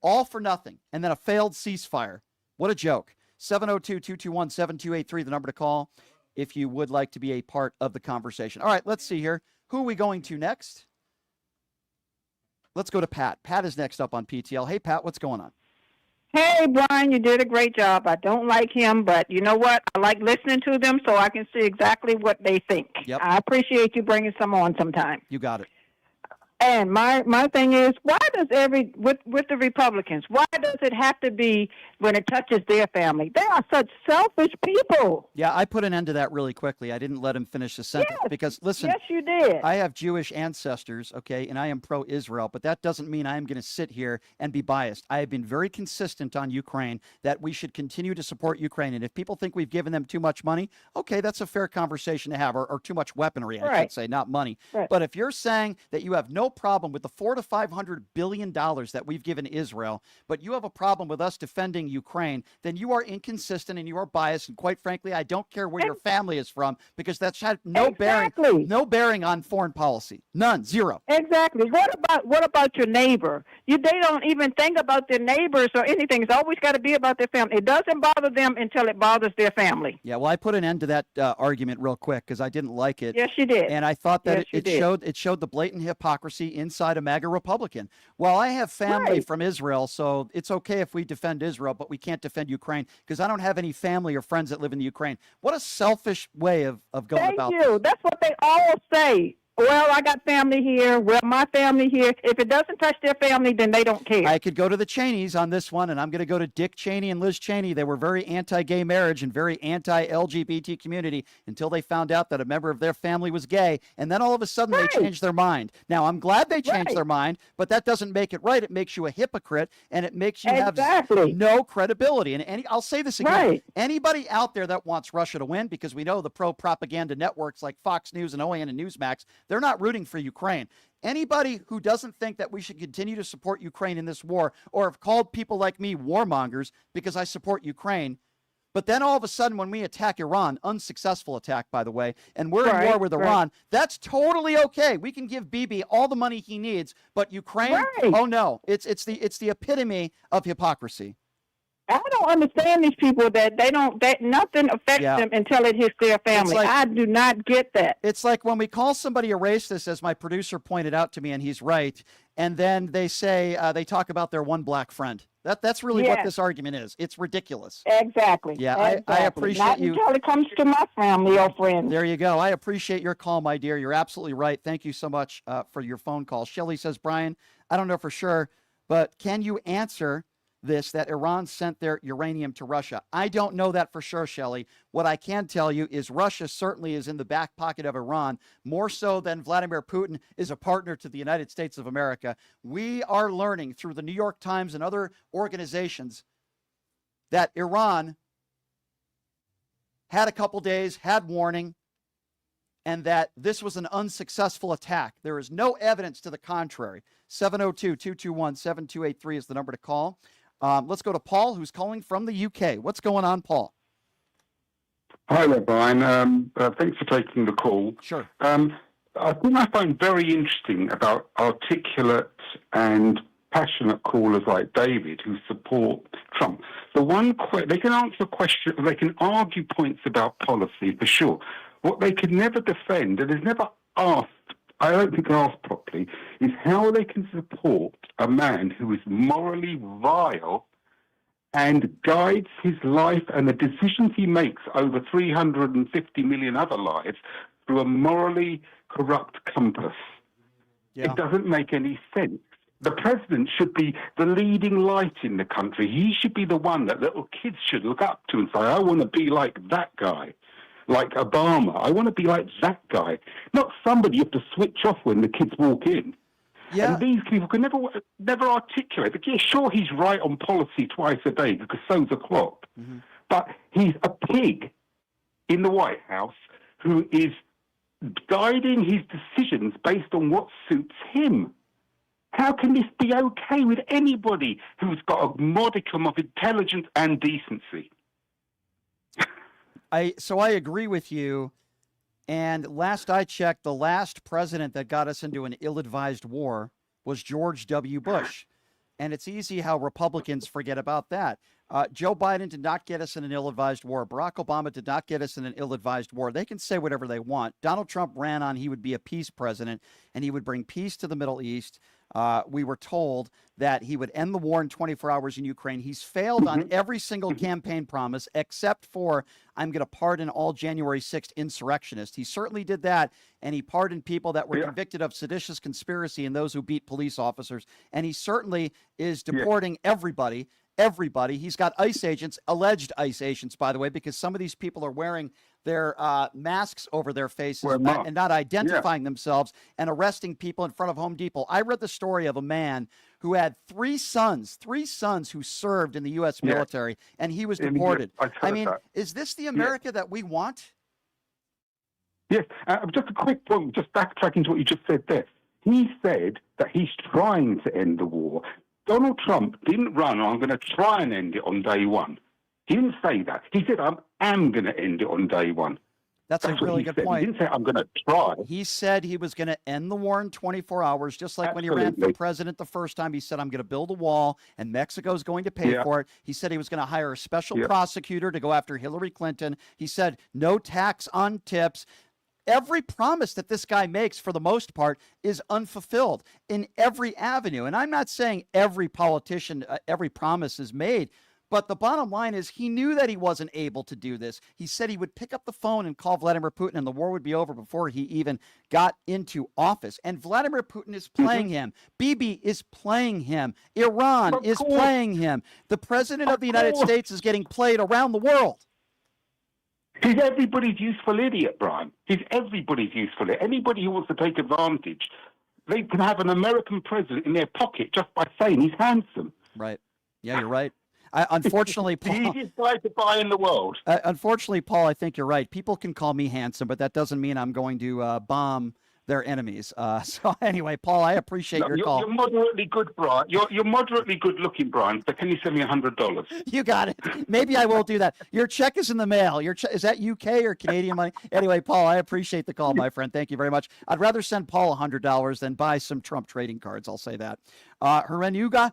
All for nothing. And then a failed ceasefire. What a joke. 702-221-7283, the number to call if you would like to be a part of the conversation. All right, let's see here. Who are we going to next? Let's go to Pat. Pat is next up on PTL. Hey, Pat, what's going on? Hey, Brian, you did a great job. I don't like him, but you know what? I like listening to them so I can see exactly what they think. Yep. I appreciate you bringing some on sometime. You got it. And my thing is, why does with the Republicans, why does it have to be when it touches their family? They are such selfish people. Yeah, I put an end to that really quickly. I didn't let him finish the sentence because, listen, yes, you did. I have Jewish ancestors, okay, and I am pro-Israel, but that doesn't mean I am going to sit here and be biased. I have been very consistent on Ukraine that we should continue to support Ukraine, and if people think we've given them too much money, okay, that's a fair conversation to have, or too much weaponry, I should say, not money. Right. But if you're saying that you have no problem with the $400 to $500 billion that we've given Israel, but you have a problem with us defending Ukraine, then you are inconsistent and you are biased. And quite frankly, I don't care where your family is from, because that's had no bearing on foreign policy. None, zero. Exactly. What about your neighbor? They don't even think about their neighbors or anything. It's always got to be about their family. It doesn't bother them until it bothers their family. Yeah, well, I put an end to that argument real quick because I didn't like it. Yes, you did. And I thought that Yes, it showed the blatant hypocrisy inside a MAGA Republican. Well, I have family from Israel, so it's okay if we defend Israel, but we can't defend Ukraine because I don't have any family or friends that live in the Ukraine. What a selfish way of going about this. Thank you. That's what they all say. Well, I got family here. Well, my family here. If it doesn't touch their family, then they don't care. I could go to the Cheneys on this one, and I'm going to go to Dick Cheney and Liz Cheney. They were very anti-gay marriage and very anti-LGBT community until they found out that a member of their family was gay, and then all of a sudden they changed their mind. Now, I'm glad they changed their mind, but that doesn't make it right. It makes you a hypocrite, and it makes you have no credibility. And I'll say this again. Anybody out there that wants Russia to win, because we know the pro-propaganda networks like Fox News and OAN and Newsmax, they're not rooting for Ukraine. Anybody who doesn't think that we should continue to support Ukraine in this war, or have called people like me warmongers because I support Ukraine, but then all of a sudden when we attack Iran, unsuccessful attack, by the way, and we're in war with Iran, that's totally okay. We can give Bibi all the money he needs, but Ukraine, oh no, it's the epitome of hypocrisy. I don't understand these people that nothing affects them until it hits their family. I do not get that. It's like when we call somebody a racist, as my producer pointed out to me, and he's right, and then they say they talk about their one black friend. That's really what this argument is. It's ridiculous. Exactly. Yeah, exactly. I appreciate not you. Until it comes to my family or friends. There you go. I appreciate your call, my dear. You're absolutely right. Thank you so much for your phone call. Shelley says, Brian, I don't know for sure, but can you answer this, that Iran sent their uranium to Russia? I don't know that for sure, Shelley. What I can tell you is Russia certainly is in the back pocket of Iran, more so than Vladimir Putin is a partner to the United States of America. We are learning through the New York Times and other organizations that Iran had a couple days, had warning, and that this was an unsuccessful attack. There is no evidence to the contrary. 702-221-7283 is the number to call. Let's go to Paul, who's calling from the UK. What's going on, Paul? Hi there, Brian. Thanks for taking the call. Sure. I think I find very interesting about articulate and passionate callers like David who support Trump. They can answer questions, they can argue points about policy for sure. What they can never defend, and is never asked, I don't think asked properly, is how they can support a man who is morally vile and guides his life and the decisions he makes over 350 million other lives through a morally corrupt compass. Yeah. It doesn't make any sense. The president should be the leading light in the country. He should be the one that little kids should look up to and say, I want to be like that guy. Like Obama. I want to be like that guy. Not somebody you have to switch off when the kids walk in. Yeah. And these people can never articulate. Yeah, sure, he's right on policy twice a day because so's the clock. Mm-hmm. But he's a pig in the White House who is guiding his decisions based on what suits him. How can this be okay with anybody who's got a modicum of intelligence and decency? So I agree with you. And last I checked, the last president that got us into an ill-advised war was George W. Bush. And it's easy how Republicans forget about that. Joe Biden did not get us in an ill-advised war. Barack Obama did not get us in an ill-advised war. They can say whatever they want. Donald Trump ran on he would be a peace president, and he would bring peace to the Middle East. We were told that he would end the war in 24 hours in Ukraine. He's failed on every single campaign promise except for, I'm going to pardon all January 6th insurrectionists. He certainly did that, and he pardoned people that were convicted of seditious conspiracy and those who beat police officers. And he certainly is deporting everybody. He's got ICE agents, alleged ICE agents, by the way, because some of these people are wearing their masks over their faces and not identifying themselves and arresting people in front of Home Depot. I read the story of a man who had three sons who served in the U.S. military, and he was deported. I mean, is this the America that we want? Yes. Just a quick point, just backtracking to what you just said there. He said that he's trying to end the war. Donald Trump didn't run, I'm going to try and end it on day one. He didn't say that. He said, I am going to end it on day one. That's a really good point. He didn't say, I'm going to try. He said he was going to end the war in 24 hours, just like when he ran for president the first time. He said, I'm going to build a wall, and Mexico's going to pay for it. He said he was going to hire a special prosecutor to go after Hillary Clinton. He said, no tax on tips. Every promise that this guy makes, for the most part, is unfulfilled in every avenue. And I'm not saying every politician, every promise is made, But the bottom line is he knew that he wasn't able to do this. He said he would pick up the phone and call Vladimir Putin and the war would be over before he even got into office. And Vladimir Putin is playing him. Bibi is playing him. Iran is playing him. The president of the United States is getting played around the world. He's everybody's useful idiot, Brian. He's everybody's useful idiot. Anybody who wants to take advantage, they can have an American president in their pocket just by saying he's handsome. Right. Yeah, you're right. Unfortunately, Paul, the easiest guy to buy in the world. Unfortunately, Paul, I think you're right. People can call me handsome, but that doesn't mean I'm going to bomb their enemies. So anyway, Paul, I appreciate your call. You're moderately good, Brian. You're moderately good looking, Brian. So can you send me $100? You got it. Maybe I will do that. Your check is in the mail. Is that UK or Canadian money? Anyway, Paul, I appreciate the call, my friend. Thank you very much. I'd rather send Paul $100 than buy some Trump trading cards. I'll say that. Herenuga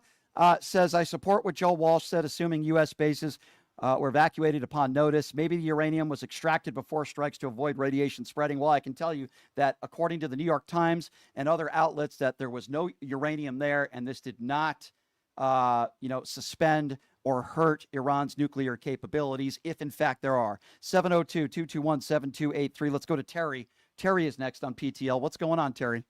says, I support what Joe Walsh said, assuming U.S. bases were evacuated upon notice. Maybe the uranium was extracted before strikes to avoid radiation spreading. Well, I can tell you that according to the New York Times and other outlets, that there was no uranium there, and this did not, suspend or hurt Iran's nuclear capabilities, if in fact there are. 702-221-7283. Let's go to Terry. Terry is next on PTL. What's going on, Terry?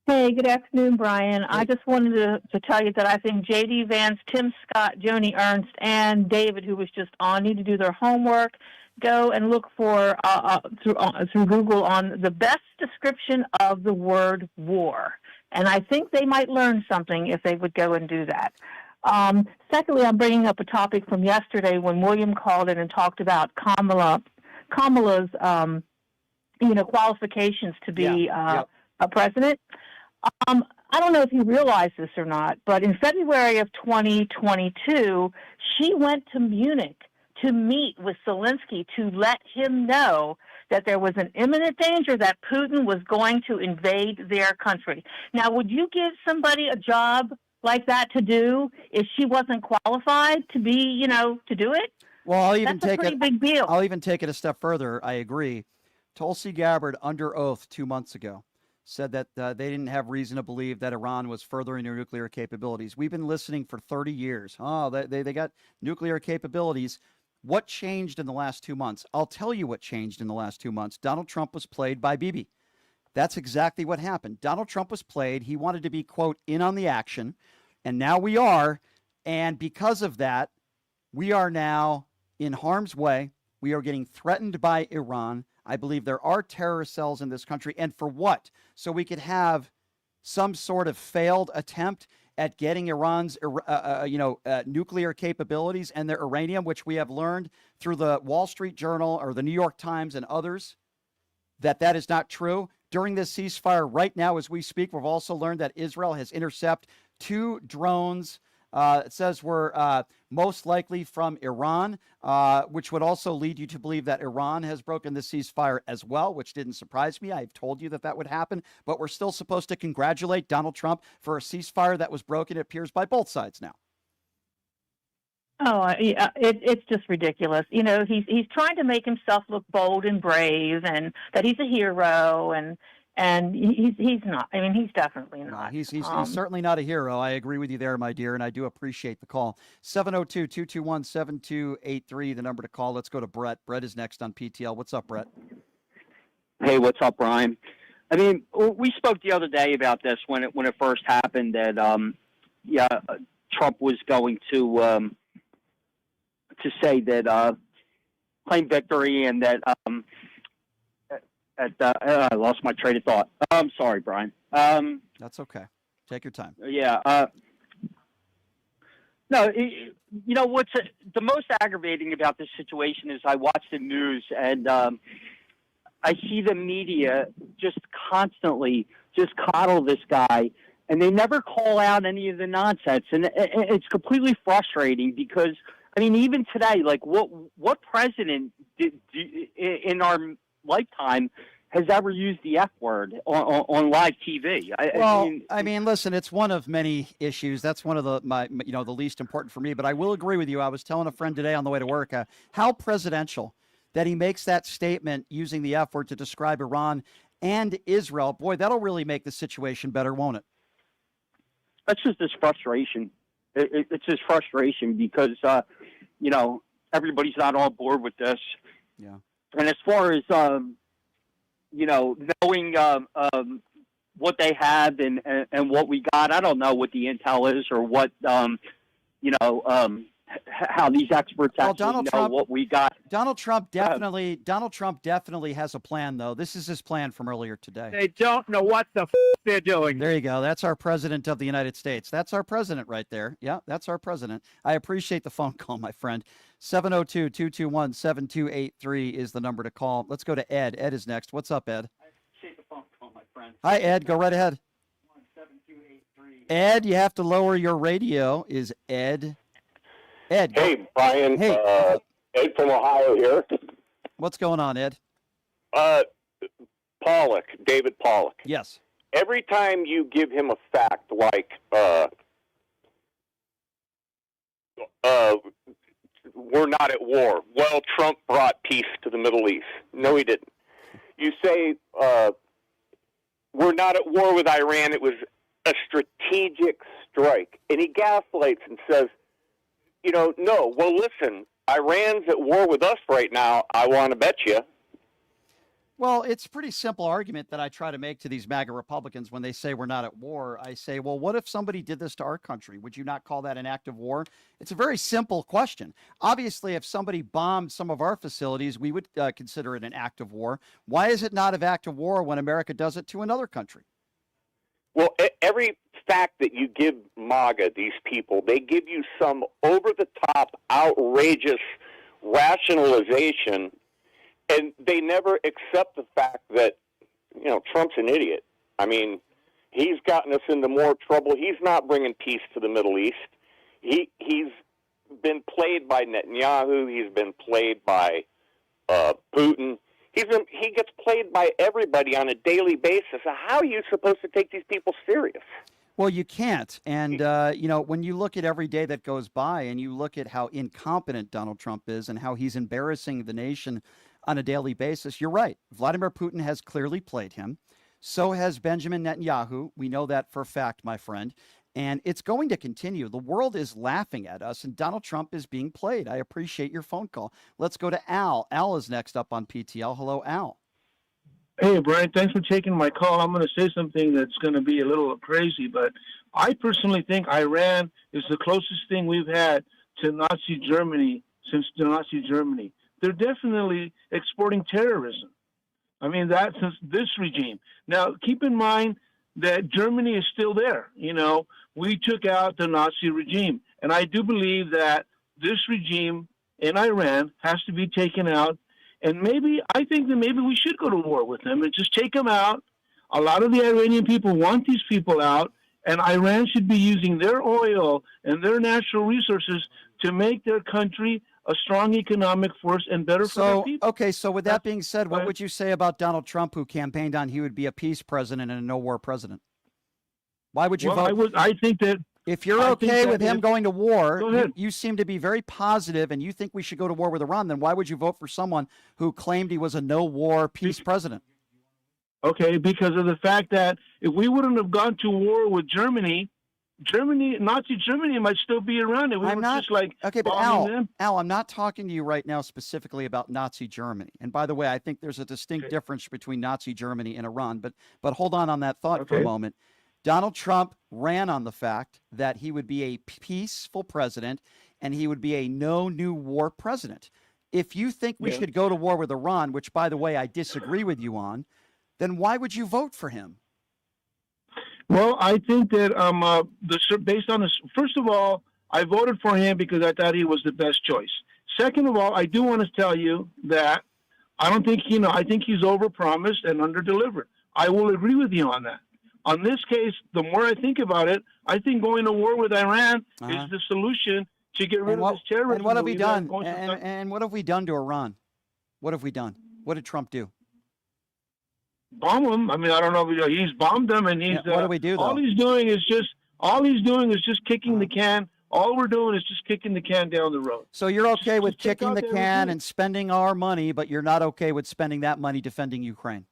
Hey, good afternoon, Brian. I just wanted to tell you that I think J.D. Vance, Tim Scott, Joni Ernst, and David, who was just on, need to do their homework. Go and look for through Google on the best description of the word war. And I think they might learn something if they would go and do that. Secondly, I'm bringing up a topic from yesterday when William called in and talked about Kamala's qualifications to be a president. I don't know if you realize this or not, but in February of 2022, she went to Munich to meet with Zelensky to let him know that there was an imminent danger that Putin was going to invade their country. Now, would you give somebody a job like that to do if she wasn't qualified to be, to do it? Well, I'll even That's a pretty big deal. I'll even take it a step further. I agree. Tulsi Gabbard, under oath 2 months ago, said that they didn't have reason to believe that Iran was furthering their nuclear capabilities. We've been listening for 30 years. Oh, they got nuclear capabilities. What changed in the last 2 months? I'll tell you what changed in the last 2 months. Donald Trump was played by Bibi. That's exactly what happened. Donald Trump was played. He wanted to be, quote, in on the action. And now we are. And because of that, we are now in harm's way. We are getting threatened by Iran. I believe there are terrorist cells in this country. And for what? So we could have some sort of failed attempt at getting Iran's, nuclear capabilities and their uranium, which we have learned through the Wall Street Journal or the New York Times and others, that is not true. During this ceasefire right now, as we speak, we've also learned that Israel has intercepted 2 drones. It says were most likely from Iran, which would also lead you to believe that Iran has broken the ceasefire as well, which didn't surprise me. I've told you that would happen, but we're still supposed to congratulate Donald Trump for a ceasefire that was broken, it appears, by both sides now. Oh, it's just ridiculous. He's trying to make himself look bold and brave, and that he's a hero, and he's not. I mean, he's definitely not. No, he's certainly not a hero. I agree with you there, my dear, and I do appreciate the call. 702-221-7283, the number to call. Let's go to Brett. Brett is next on PTL. What's up, Brett? Hey, what's up, Brian? I mean, we spoke the other day about this when it first happened that Trump was going to say that claim victory and that I lost my train of thought. I'm sorry, Brian. That's okay. Take your time. Yeah. No, what's the most aggravating about this situation is I watch the news and I see the media just constantly just coddle this guy, and they never call out any of the nonsense, and it's completely frustrating because, I mean, even today, like what president in our lifetime has ever used the F word on live TV? I mean, listen, it's one of many issues. That's one of the least important for me. But I will agree with you. I was telling a friend today on the way to work how presidential that he makes that statement using the F word to describe Iran and Israel. Boy, that'll really make the situation better, won't it? That's just this frustration. it's just frustration because everybody's not on board with this. Yeah. And as far as knowing what they have and what we got, I don't know what the intel is or what how these experts actually know what we got. Donald Trump definitely has a plan, though. This is his plan from earlier today. They don't know what the they're doing. There you go. That's our president of the United States. That's our president right there. Yeah, that's our president. I appreciate the phone call, my friend. 702-221-7283 is the number to call. Let's go to Ed. Ed is next. What's up, Ed? I appreciate the phone call, my friend. Hi, Ed. Go right ahead. 7283. Ed, you have to lower your radio. Is Ed? Ed. Hey, Brian. Hey. Ed from Ohio here. What's going on, Ed? Pollock, David Pollock. Yes. Every time you give him a fact like we're not at war. Well, Trump brought peace to the Middle East. No, he didn't. You say we're not at war with Iran. It was a strategic strike. And he gaslights and says, no. Well, listen, Iran's at war with us right now. I want to bet you. Well, it's a pretty simple argument that I try to make to these MAGA Republicans when they say we're not at war. I say, well, what if somebody did this to our country? Would you not call that an act of war? It's a very simple question. Obviously, if somebody bombed some of our facilities, we would consider it an act of war. Why is it not an act of war when America does it to another country? Well, every fact that you give MAGA, these people, they give you some over-the-top, outrageous rationalization, and they never accept the fact that, Trump's an idiot. I mean, he's gotten us into more trouble. He's not bringing peace to the Middle East. He's been played by Netanyahu. He's been played by Putin. He gets played by everybody on a daily basis. How are you supposed to take these people serious? Well, you can't. And, when you look at every day that goes by and you look at how incompetent Donald Trump is and how he's embarrassing the nation on a daily basis, you're right. Vladimir Putin has clearly played him. So has Benjamin Netanyahu. We know that for a fact, my friend. And it's going to continue. The world is laughing at us, and Donald Trump is being played. I appreciate your phone call. Let's go to Al. Al is next up on PTL. Hello, Al. Hey, Brian, thanks for taking my call. I'm going to say something that's going to be a little crazy, but I personally think Iran is the closest thing we've had to Nazi Germany since Nazi Germany. They're definitely exporting terrorism. I mean, that since this regime. Now, keep in mind that Germany is still there. We took out the Nazi regime. And I do believe that this regime in Iran has to be taken out. And I think that maybe we should go to war with them and just take them out. A lot of the Iranian people want these people out. And Iran should be using their oil and their natural resources to make their country a strong economic force and better for their people. Okay, so with that being said, what would you say about Donald Trump, who campaigned on he would be a peace president and a no-war president? Why would you vote? I think that if you're okay with him going to war, you seem to be very positive and you think we should go to war with Iran, then why would you vote for someone who claimed he was a no-war peace president? Okay, because of the fact that if we wouldn't have gone to war with Nazi Germany might still be around. If we were just like bombing them. Al, I'm not talking to you right now specifically about Nazi Germany. And by the way, I think there's a distinct difference between Nazi Germany and Iran. But hold on that thought for a moment. Donald Trump ran on the fact that he would be a peaceful president and he would be a no new war president. If you think we should go to war with Iran, which, by the way, I disagree with you on, then why would you vote for him? Well, I think that based on this, first of all, I voted for him because I thought he was the best choice. Second of all, I do want to tell you that I don't think, I think he's overpromised and underdelivered. I will agree with you on that. On this case, the more I think about it, I think going to war with Iran is the solution to get rid of this terrorism. And what have we done? And what have we done to Iran? What have we done? What did Trump do? Bomb him. I mean, I don't know. He's bombed them, and he's. What do we do, though? All he's doing is just kicking the can. All we're doing is just kicking the can down the road. So you're okay with kicking the can and spending our money, but you're not okay with spending that money defending Ukraine.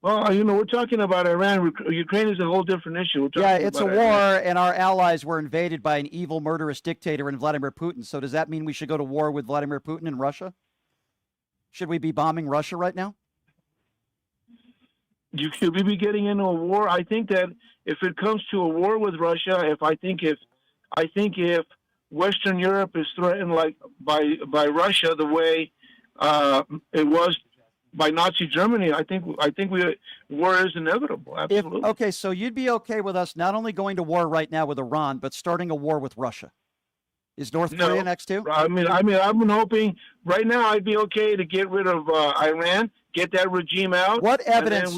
Oh, we're talking about Iran. Ukraine is a whole different issue. Yeah, it's a war, and our allies were invaded by an evil, murderous dictator in Vladimir Putin. So does that mean we should go to war with Vladimir Putin in Russia? Should we be bombing Russia right now? Should we be getting into a war? I think that if it comes to a war with Russia, if Western Europe is threatened like by Russia the way it was by Nazi Germany, I think war is inevitable. Absolutely. Okay, so you'd be okay with us not only going to war right now with Iran, but starting a war with Russia. Is North Korea next too? I mean, I've been hoping right now I'd be okay to get rid of Iran, get that regime out. What evidence?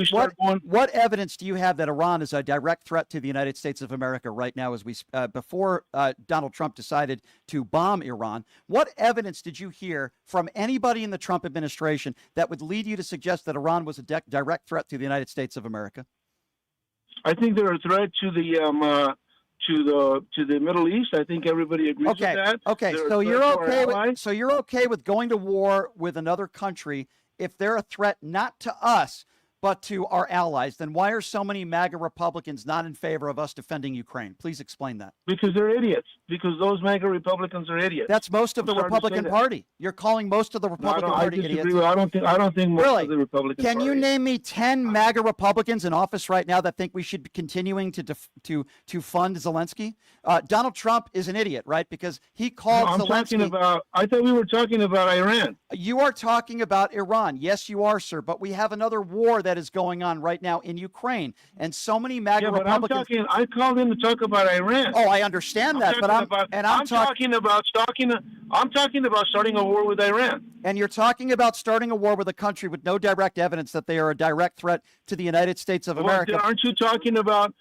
What evidence do you have that Iran is a direct threat to the United States of America right now? As we before Donald Trump decided to bomb Iran, what evidence did you hear from anybody in the Trump administration that would lead you to suggest that Iran was a direct threat to the United States of America? I think they're a threat to the Middle East. I think everybody agrees with that. Okay, so you're okay with going to war with another country if they're a threat not to us but to our allies. Then why are so many MAGA Republicans not in favor of us defending Ukraine? Please explain that. Because they're idiots. Because those MAGA Republicans are idiots. That's most of the Republican Party. You're calling most of the Republican Party idiots. I don't think most of the Republican Can Party. you name me 10 MAGA Republicans in office right now that think we should be continuing to fund Zelensky? Donald Trump is an idiot, right? Because he called Zelensky. I thought we were talking about Iran. You are talking about Iran. Yes, you are, sir. But we have another war that is going on right now in Ukraine, and so many MAGA Republicans. I called in to talk about Iran. Oh, I understand that, but I'm talking about starting a war with Iran. And you're talking about starting a war with a country with no direct evidence that they are a direct threat to the United States of America. Aren't you talking about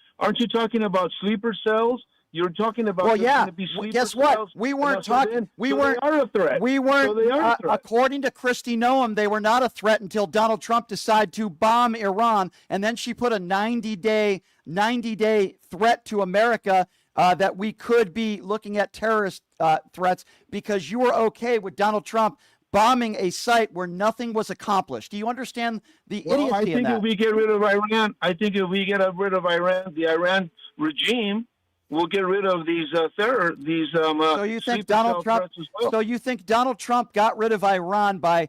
sleeper cells? You're talking about. Well, yeah. Guess what? We weren't talking. They are a threat. We weren't. According to Kristi Noem, they were not a threat until Donald Trump decided to bomb Iran, and then she put a 90-day threat to America that we could be looking at terrorist threats because you were okay with Donald Trump bombing a site where nothing was accomplished. Do you understand the idiocy in that? I think if we get rid of Iran, the Iran regime. We'll get rid of these So you think Donald Trump? Well. So you think Donald Trump got rid of Iran by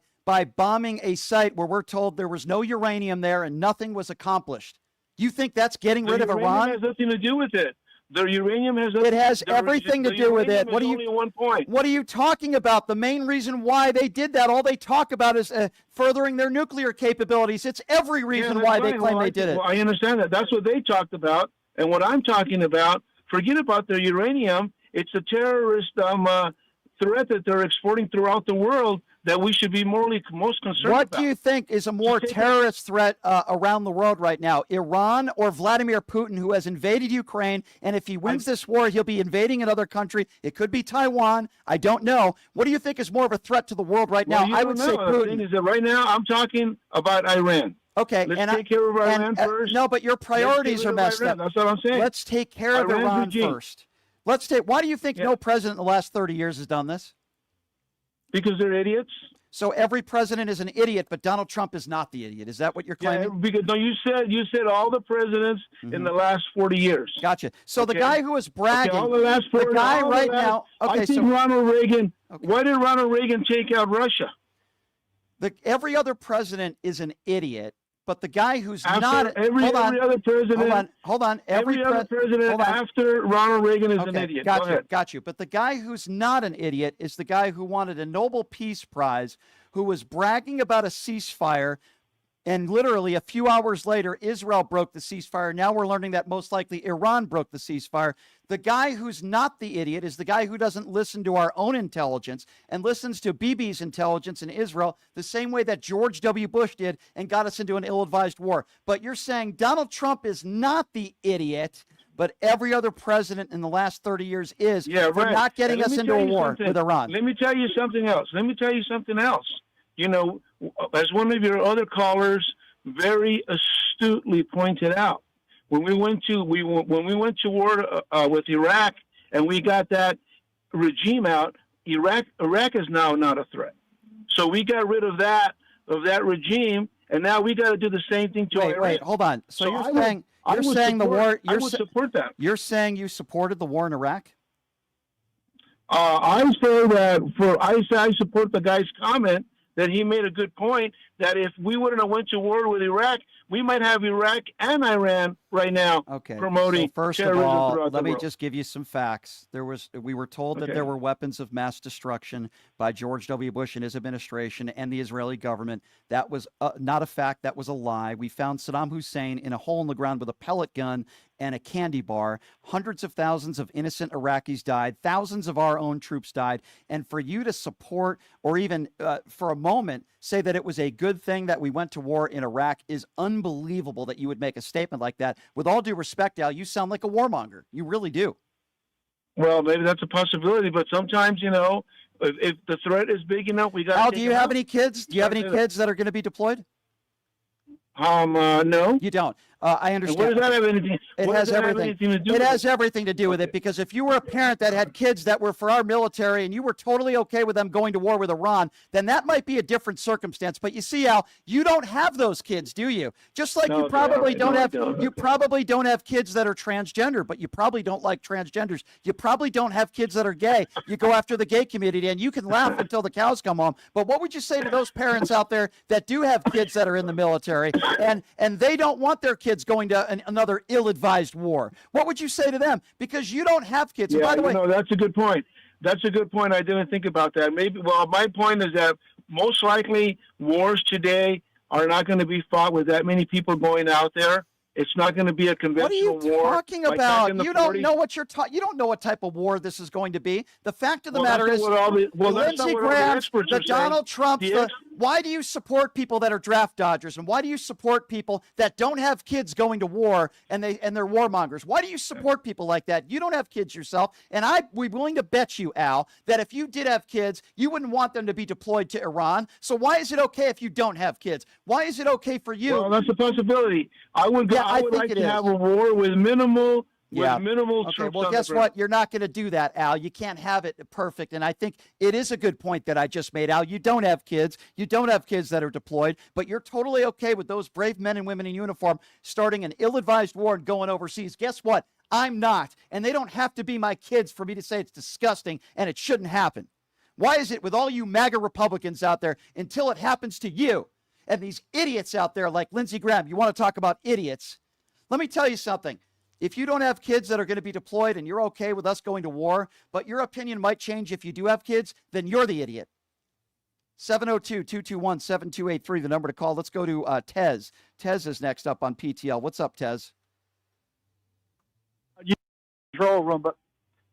bombing a site where we're told there was no uranium there and nothing was accomplished? You think that's getting rid of Iran? It has nothing to do with it. The uranium has. It has everything to do with it. What only 1 point. What are you talking about? The main reason why they did that, all they talk about is furthering their nuclear capabilities. It's every reason why they claim they did it. Well, I understand that. That's what they talked about, and what I'm talking about. Forget about the uranium. It's a terrorist threat that they're exporting throughout the world that we should be most concerned about. What do you think is a more terrorist threat around the world right now, Iran or Vladimir Putin, who has invaded Ukraine? And if he wins this war, he'll be invading another country. It could be Taiwan. I don't know. What do you think is more of a threat to the world right now? I would say Putin. The thing is that right now I'm talking about Iran. Okay, let's take care of Iran first. No, but your priorities are messed up. That's what I'm saying. Let's take care of Iran first. Why do you think no president in the last 30 years has done this? Because they're idiots. So every president is an idiot, but Donald Trump is not the idiot. Is that what you're claiming? Yeah, because you said all the presidents in the last 40 years. Gotcha. So the guy who was bragging, all the last 40, now. Okay, I think Ronald Reagan. Okay. Why did Ronald Reagan take out Russia? Every other president is an idiot. But the guy who's every other president. Hold on. Every other president after Ronald Reagan is an idiot. Got you. But the guy who's not an idiot is the guy who wanted a Nobel Peace Prize, who was bragging about a ceasefire. And literally a few hours later, Israel broke the ceasefire. Now we're learning that most likely Iran broke the ceasefire. The guy who's not the idiot is the guy who doesn't listen to our own intelligence and listens to Bibi's intelligence in Israel the same way that George W. Bush did and got us into an ill-advised war. But you're saying Donald Trump is not the idiot, but every other president in the last 30 years is for not getting us into a war with Iran. Let me tell you something else. You know, as one of your other callers very astutely pointed out, when we went to war with Iraq and we got that regime out, Iraq is now not a threat. So we got rid of that regime, and now we got to do the same thing to Iran. Wait, hold on. So you're saying I would support that. You're saying you supported the war in Iraq? I say that I support the guy's comment that he made a good point that if we wouldn't have went to war with Iraq, we might have Iraq and Iran right now promoting so first terrorism of all, throughout let the me world. just give you some facts. We were told that there were weapons of mass destruction by George W. Bush and his administration and the Israeli government. That was not a fact. That was a lie. We found Saddam Hussein in a hole in the ground with a pellet gun and a candy bar. Hundreds of thousands of innocent Iraqis died. Thousands of our own troops died. And for you to support or even for a moment say that it was a good thing that we went to war in Iraq is unbelievable that you would make a statement like that. With all due respect, Al, you sound like a warmonger. You really do. Well, maybe that's a possibility, but sometimes, if the threat is big enough, we got to. Al, do you have any kids? Do you have any kids that are going to be deployed? No. You don't. I understand. And what does that have anything? It what has does that have everything. anything to do It with has everything to do with it, because if you were a parent that had kids that were for our military and you were totally okay with them going to war with Iran, then that might be a different circumstance. But you see, Al, you don't have those kids, do you? Just like you probably don't have kids that are transgender, but you probably don't like transgenders. You probably don't have kids that are gay. You go after the gay community, and you can laugh until the cows come home. But what would you say to those parents out there that do have kids that are in the military and they don't want their kids going to another ill-advised war? What would you say to them? Because you don't have kids. Yeah, and by the way, that's a good point. That's a good point. I didn't think about that. My point is that most likely wars today are not going to be fought with that many people going out there. It's not going to be a conventional war. What are you talking about? You don't know what you're talking. You don't know what type of war this is going to be. The fact of the matter is, Lindsey Graham, the Donald Trump. Why do you support people that are draft dodgers, and why do you support people that don't have kids going to war and they're warmongers? Why do you support people like that? You don't have kids yourself, and we're willing to bet you, Al, that if you did have kids, you wouldn't want them to be deployed to Iran. So why is it okay if you don't have kids? Why is it okay for you? Well, that's a possibility. I would like to have a war with minimal troops. Well, guess what? You're not going to do that, Al. You can't have it perfect. And I think it is a good point that I just made, Al. You don't have kids. You don't have kids that are deployed, but you're totally okay with those brave men and women in uniform starting an ill-advised war and going overseas. Guess what? I'm not. And they don't have to be my kids for me to say it's disgusting and it shouldn't happen. Why is it with all you MAGA Republicans out there, until it happens to you and these idiots out there like Lindsey Graham, you want to talk about idiots? Let me tell you something. If you don't have kids that are going to be deployed and you're okay with us going to war, but your opinion might change if you do have kids, then you're the idiot. 702-221-7283, the number to call. Let's go to Tez. Tez is next up on PTL. What's up, Tez? Control room, but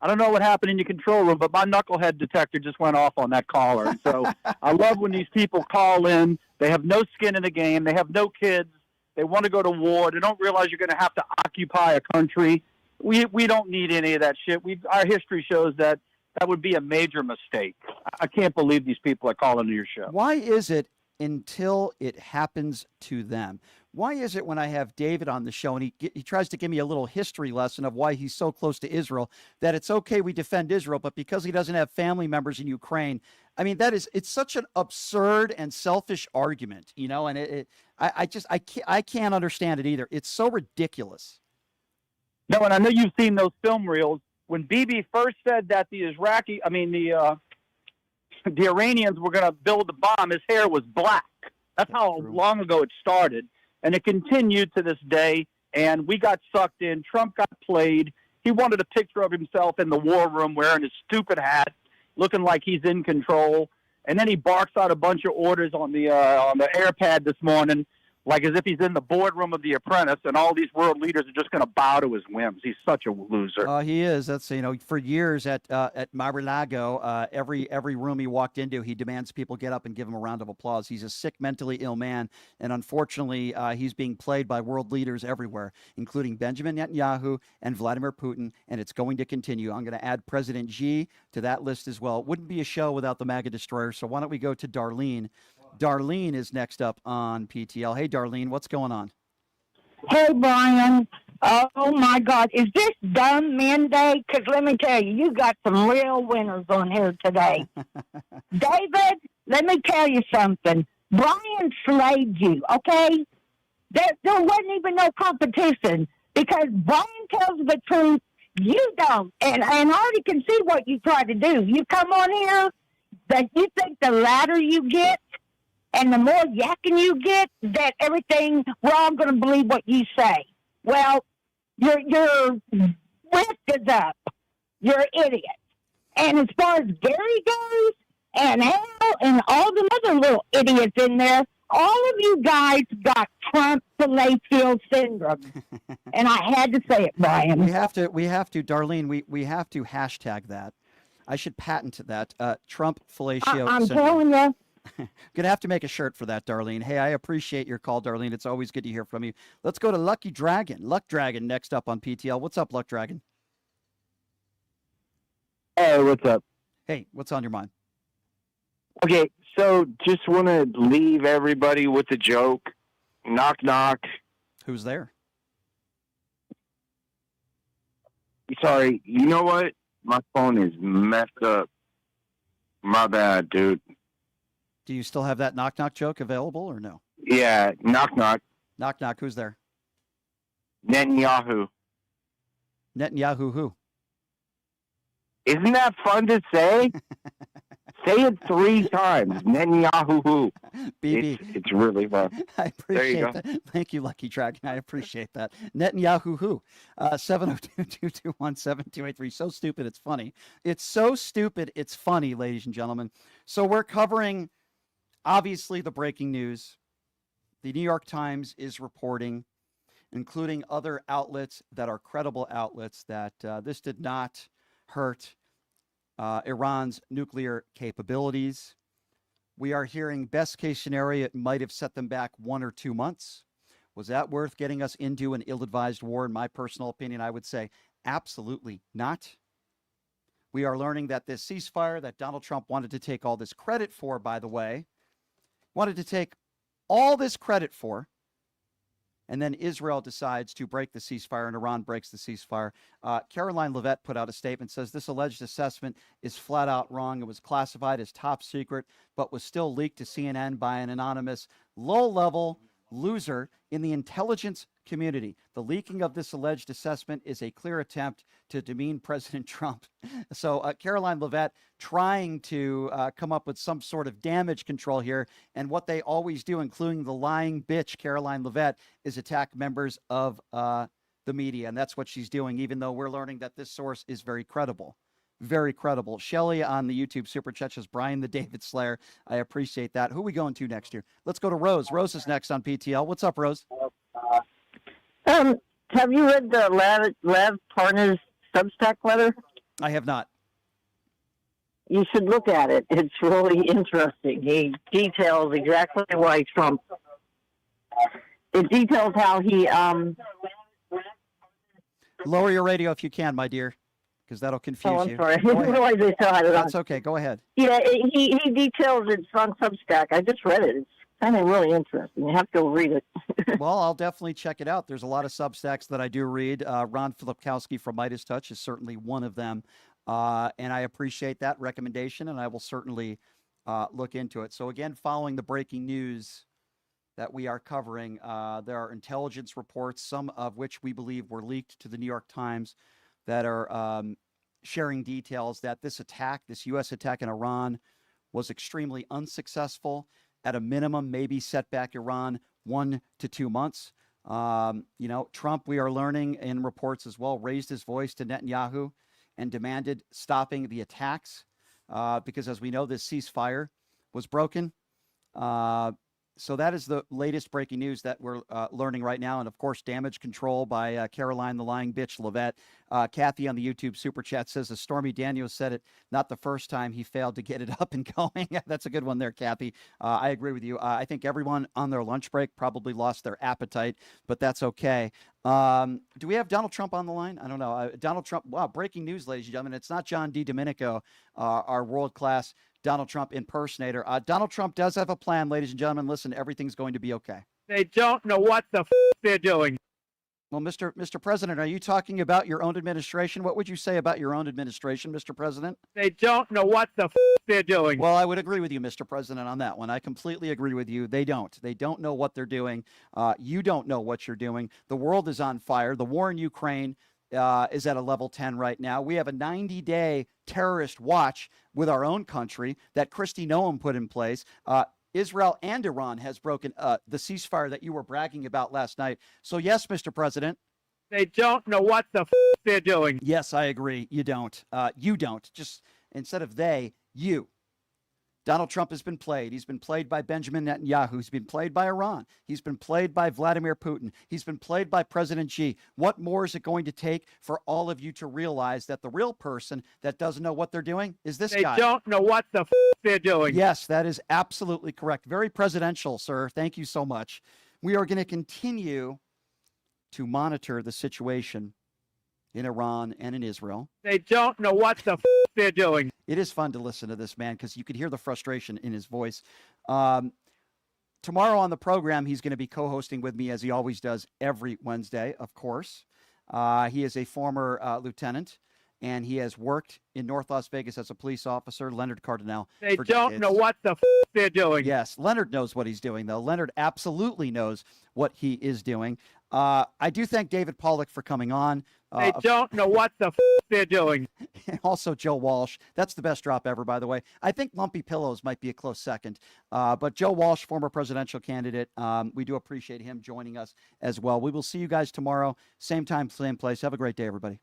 I don't know what happened in your control room, but my knucklehead detector just went off on that caller. So I love when these people call in. They have no skin in the game. They have no kids. They want to go to war. They don't realize you're going to have to occupy a country. We don't need any of that shit. Our history shows that would be a major mistake. I can't believe these people are calling to your show. Why is it until it happens to them? Why is it when I have David on the show and he tries to give me a little history lesson of why he's so close to Israel, that it's okay we defend Israel, but because he doesn't have family members in Ukraine? I mean, it's such an absurd and selfish argument, and I can't understand it either. It's so ridiculous. No, and I know you've seen those film reels. When Bibi first said that the Iranians were going to build the bomb, his hair was black. That's how long ago it started. And it continued to this day. And we got sucked in. Trump got played. He wanted a picture of himself in the war room wearing his stupid hat, looking like he's in control. And then he barks out a bunch of orders on the AirPad this morning, like as if he's in the boardroom of The Apprentice, and all these world leaders are just going to bow to his whims. He's such a loser. He is. That's, for years at Mar-a-Lago, every room he walked into, he demands people get up and give him a round of applause. He's a sick, mentally ill man, and unfortunately, he's being played by world leaders everywhere, including Benjamin Netanyahu and Vladimir Putin, and it's going to continue. I'm going to add President Xi to that list as well. It wouldn't be a show without the MAGA destroyer, so why don't we go to Darlene? Darlene is next up on PTL. Hey, Darlene, what's going on? Hey, Brian. Oh, my God. Is this Dumb Men Day? Because let me tell you, you got some real winners on here today. David, let me tell you something. Brian slayed you, okay? There wasn't even no competition because Brian tells the truth. You don't. And I already can see what you try to do. You come on here that you think the louder you get and the more yakking you get, that everything, we're all going to believe what you say. Well, your wit is up. You're an idiot. And as far as Gary goes, and Al, and all the other little idiots in there, all of you guys got Trump to Layfield syndrome. And I had to say it, Brian. We have to, Darlene, we have to hashtag that. I should patent that. Trump fellatio I'm syndrome. telling you. Gonna have to make a shirt for that, Darlene. Hey, I appreciate your call, Darlene. It's always good to hear from you. Let's go to Lucky Dragon. Luck Dragon next up on PTL. What's up, Luck Dragon? Hey, what's up? Hey, what's on your mind? Okay, so just want to leave everybody with a joke. Knock, knock. Who's there? Sorry, you know what? My phone is messed up. My bad, dude. Do you still have that knock knock joke available or no? Yeah, knock, knock. Knock knock. Who's there? Netanyahu. Netanyahu who? Isn't that fun to say? Say it 3 times. Netanyahu who? BB. It's really fun. I appreciate that. Thank you, Lucky Dragon. I appreciate that. Netanyahu who? 702-221-7283. So stupid, it's funny. It's so stupid, it's funny, ladies and gentlemen. So we're covering, obviously, the breaking news. The New York Times is reporting, including other outlets that are credible outlets, that this did not hurt Iran's nuclear capabilities. We are hearing best case scenario, it might have set them back 1 or 2 months. Was that worth getting us into an ill-advised war? In my personal opinion, I would say absolutely not. We are learning that this ceasefire that Donald Trump wanted to take all this credit for, by the way, wanted to take all this credit for, and then Israel decides to break the ceasefire and Iran breaks the ceasefire. Caroline Levitt put out a statement, says this alleged assessment is flat out wrong. It was classified as top secret, but was still leaked to CNN by an anonymous low-level loser in the intelligence community. The leaking of this alleged assessment is a clear attempt to demean President Trump. So Caroline Levitt trying to come up with some sort of damage control here. And what they always do, including the lying bitch, Caroline Levitt, is attack members of the media. And that's what she's doing, even though we're learning that this source is very credible. Very credible. Shelley on the YouTube Super Chat says, Brian the David Slayer. I appreciate that. Who are we going to next here? Let's go to Rose. Rose is next on PTL. What's up, Rose? Have you read the Lev Parnas Substack letter? I have not. You should look at it. It's really interesting. He details exactly why Trump. It details how he. Lower your radio if you can, my dear, because that'll confuse you. I'm sorry. I didn't realize they still had it on. That's okay. Go ahead. Yeah, he details it on Substack. I just read it. It's kind of really interesting. You have to go read it. Well, I'll definitely check it out. There's a lot of Substacks that I do read. Ron Filipkowski from Midas Touch is certainly one of them. And I appreciate that recommendation, and I will certainly look into it. So again, following the breaking news that we are covering, there are intelligence reports, some of which we believe were leaked to the New York Times, that are sharing details that this attack, this U.S. attack in Iran, was extremely unsuccessful. At a minimum, maybe set back Iran 1 to 2 months. Trump, we are learning in reports as well, raised his voice to Netanyahu and demanded stopping the attacks because, as we know, this ceasefire was broken. So that is the latest breaking news that we're learning right now. And, of course, damage control by Caroline the Lying Bitch Levitt. Kathy on the YouTube Super Chat says, as Stormy Daniels said it, not the first time he failed to get it up and going. That's a good one there, Kathy. I agree with you. I think everyone on their lunch break probably lost their appetite, but that's okay. Do we have Donald Trump on the line? I don't know. Donald Trump. Wow, breaking news, ladies and gentlemen. It's not John D. Domenico, our world-class Donald Trump impersonator. Donald Trump does have a plan, ladies and gentlemen. Listen, everything's going to be okay. They don't know what the they're doing. Well, Mr. President, are you talking about your own administration? What would you say about your own administration, Mr. President? They don't know what the they're doing. Well, I would agree with you, Mr. President, on that one. I completely agree with you. They don't. They don't know what they're doing. You don't know what you're doing. The world is on fire. The war in Ukraine is at a level 10 right now. We have a 90-day terrorist watch with our own country that Kristi Noem put in place. Israel and Iran has broken the ceasefire that you were bragging about last night. So, yes, Mr. President. They don't know what the they're doing. Yes, I agree. You don't. You don't. Just instead of they, you. Donald Trump has been played. He's been played by Benjamin Netanyahu. He's been played by Iran. He's been played by Vladimir Putin. He's been played by President Xi. What more is it going to take for all of you to realize that the real person that doesn't know what they're doing is this guy? They don't know what the they're doing. Yes, that is absolutely correct. Very presidential, sir. Thank you so much. We are going to continue to monitor the situation in Iran and in Israel. They don't know what the they're doing. It is fun to listen to this man because you could hear the frustration in his voice. Tomorrow on the program, he's going to be co-hosting with me as he always does every Wednesday, of course. He is a former lieutenant, and he has worked in North Las Vegas as a police officer, Leonard Cardinal. They don't know what the they're doing. Yes, Leonard knows what he's doing, though. Leonard absolutely knows what he is doing. I do thank David Pollock for coming on. They don't know what the they're doing. And also Joe Walsh. That's the best drop ever, by the way. I think Lumpy Pillows might be a close second. But Joe Walsh, former presidential candidate, we do appreciate him joining us as well. We will see you guys tomorrow. Same time, same place. Have a great day, everybody.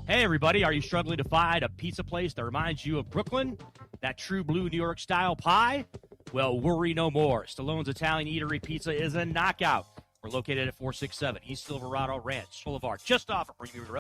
Hey, everybody, are you struggling to find a pizza place that reminds you of Brooklyn? That true blue New York style pie? Well, worry no more. Stallone's Italian Eatery Pizza is a knockout. We're located at 467 East Silverado Ranch Boulevard, just off of Premier Road.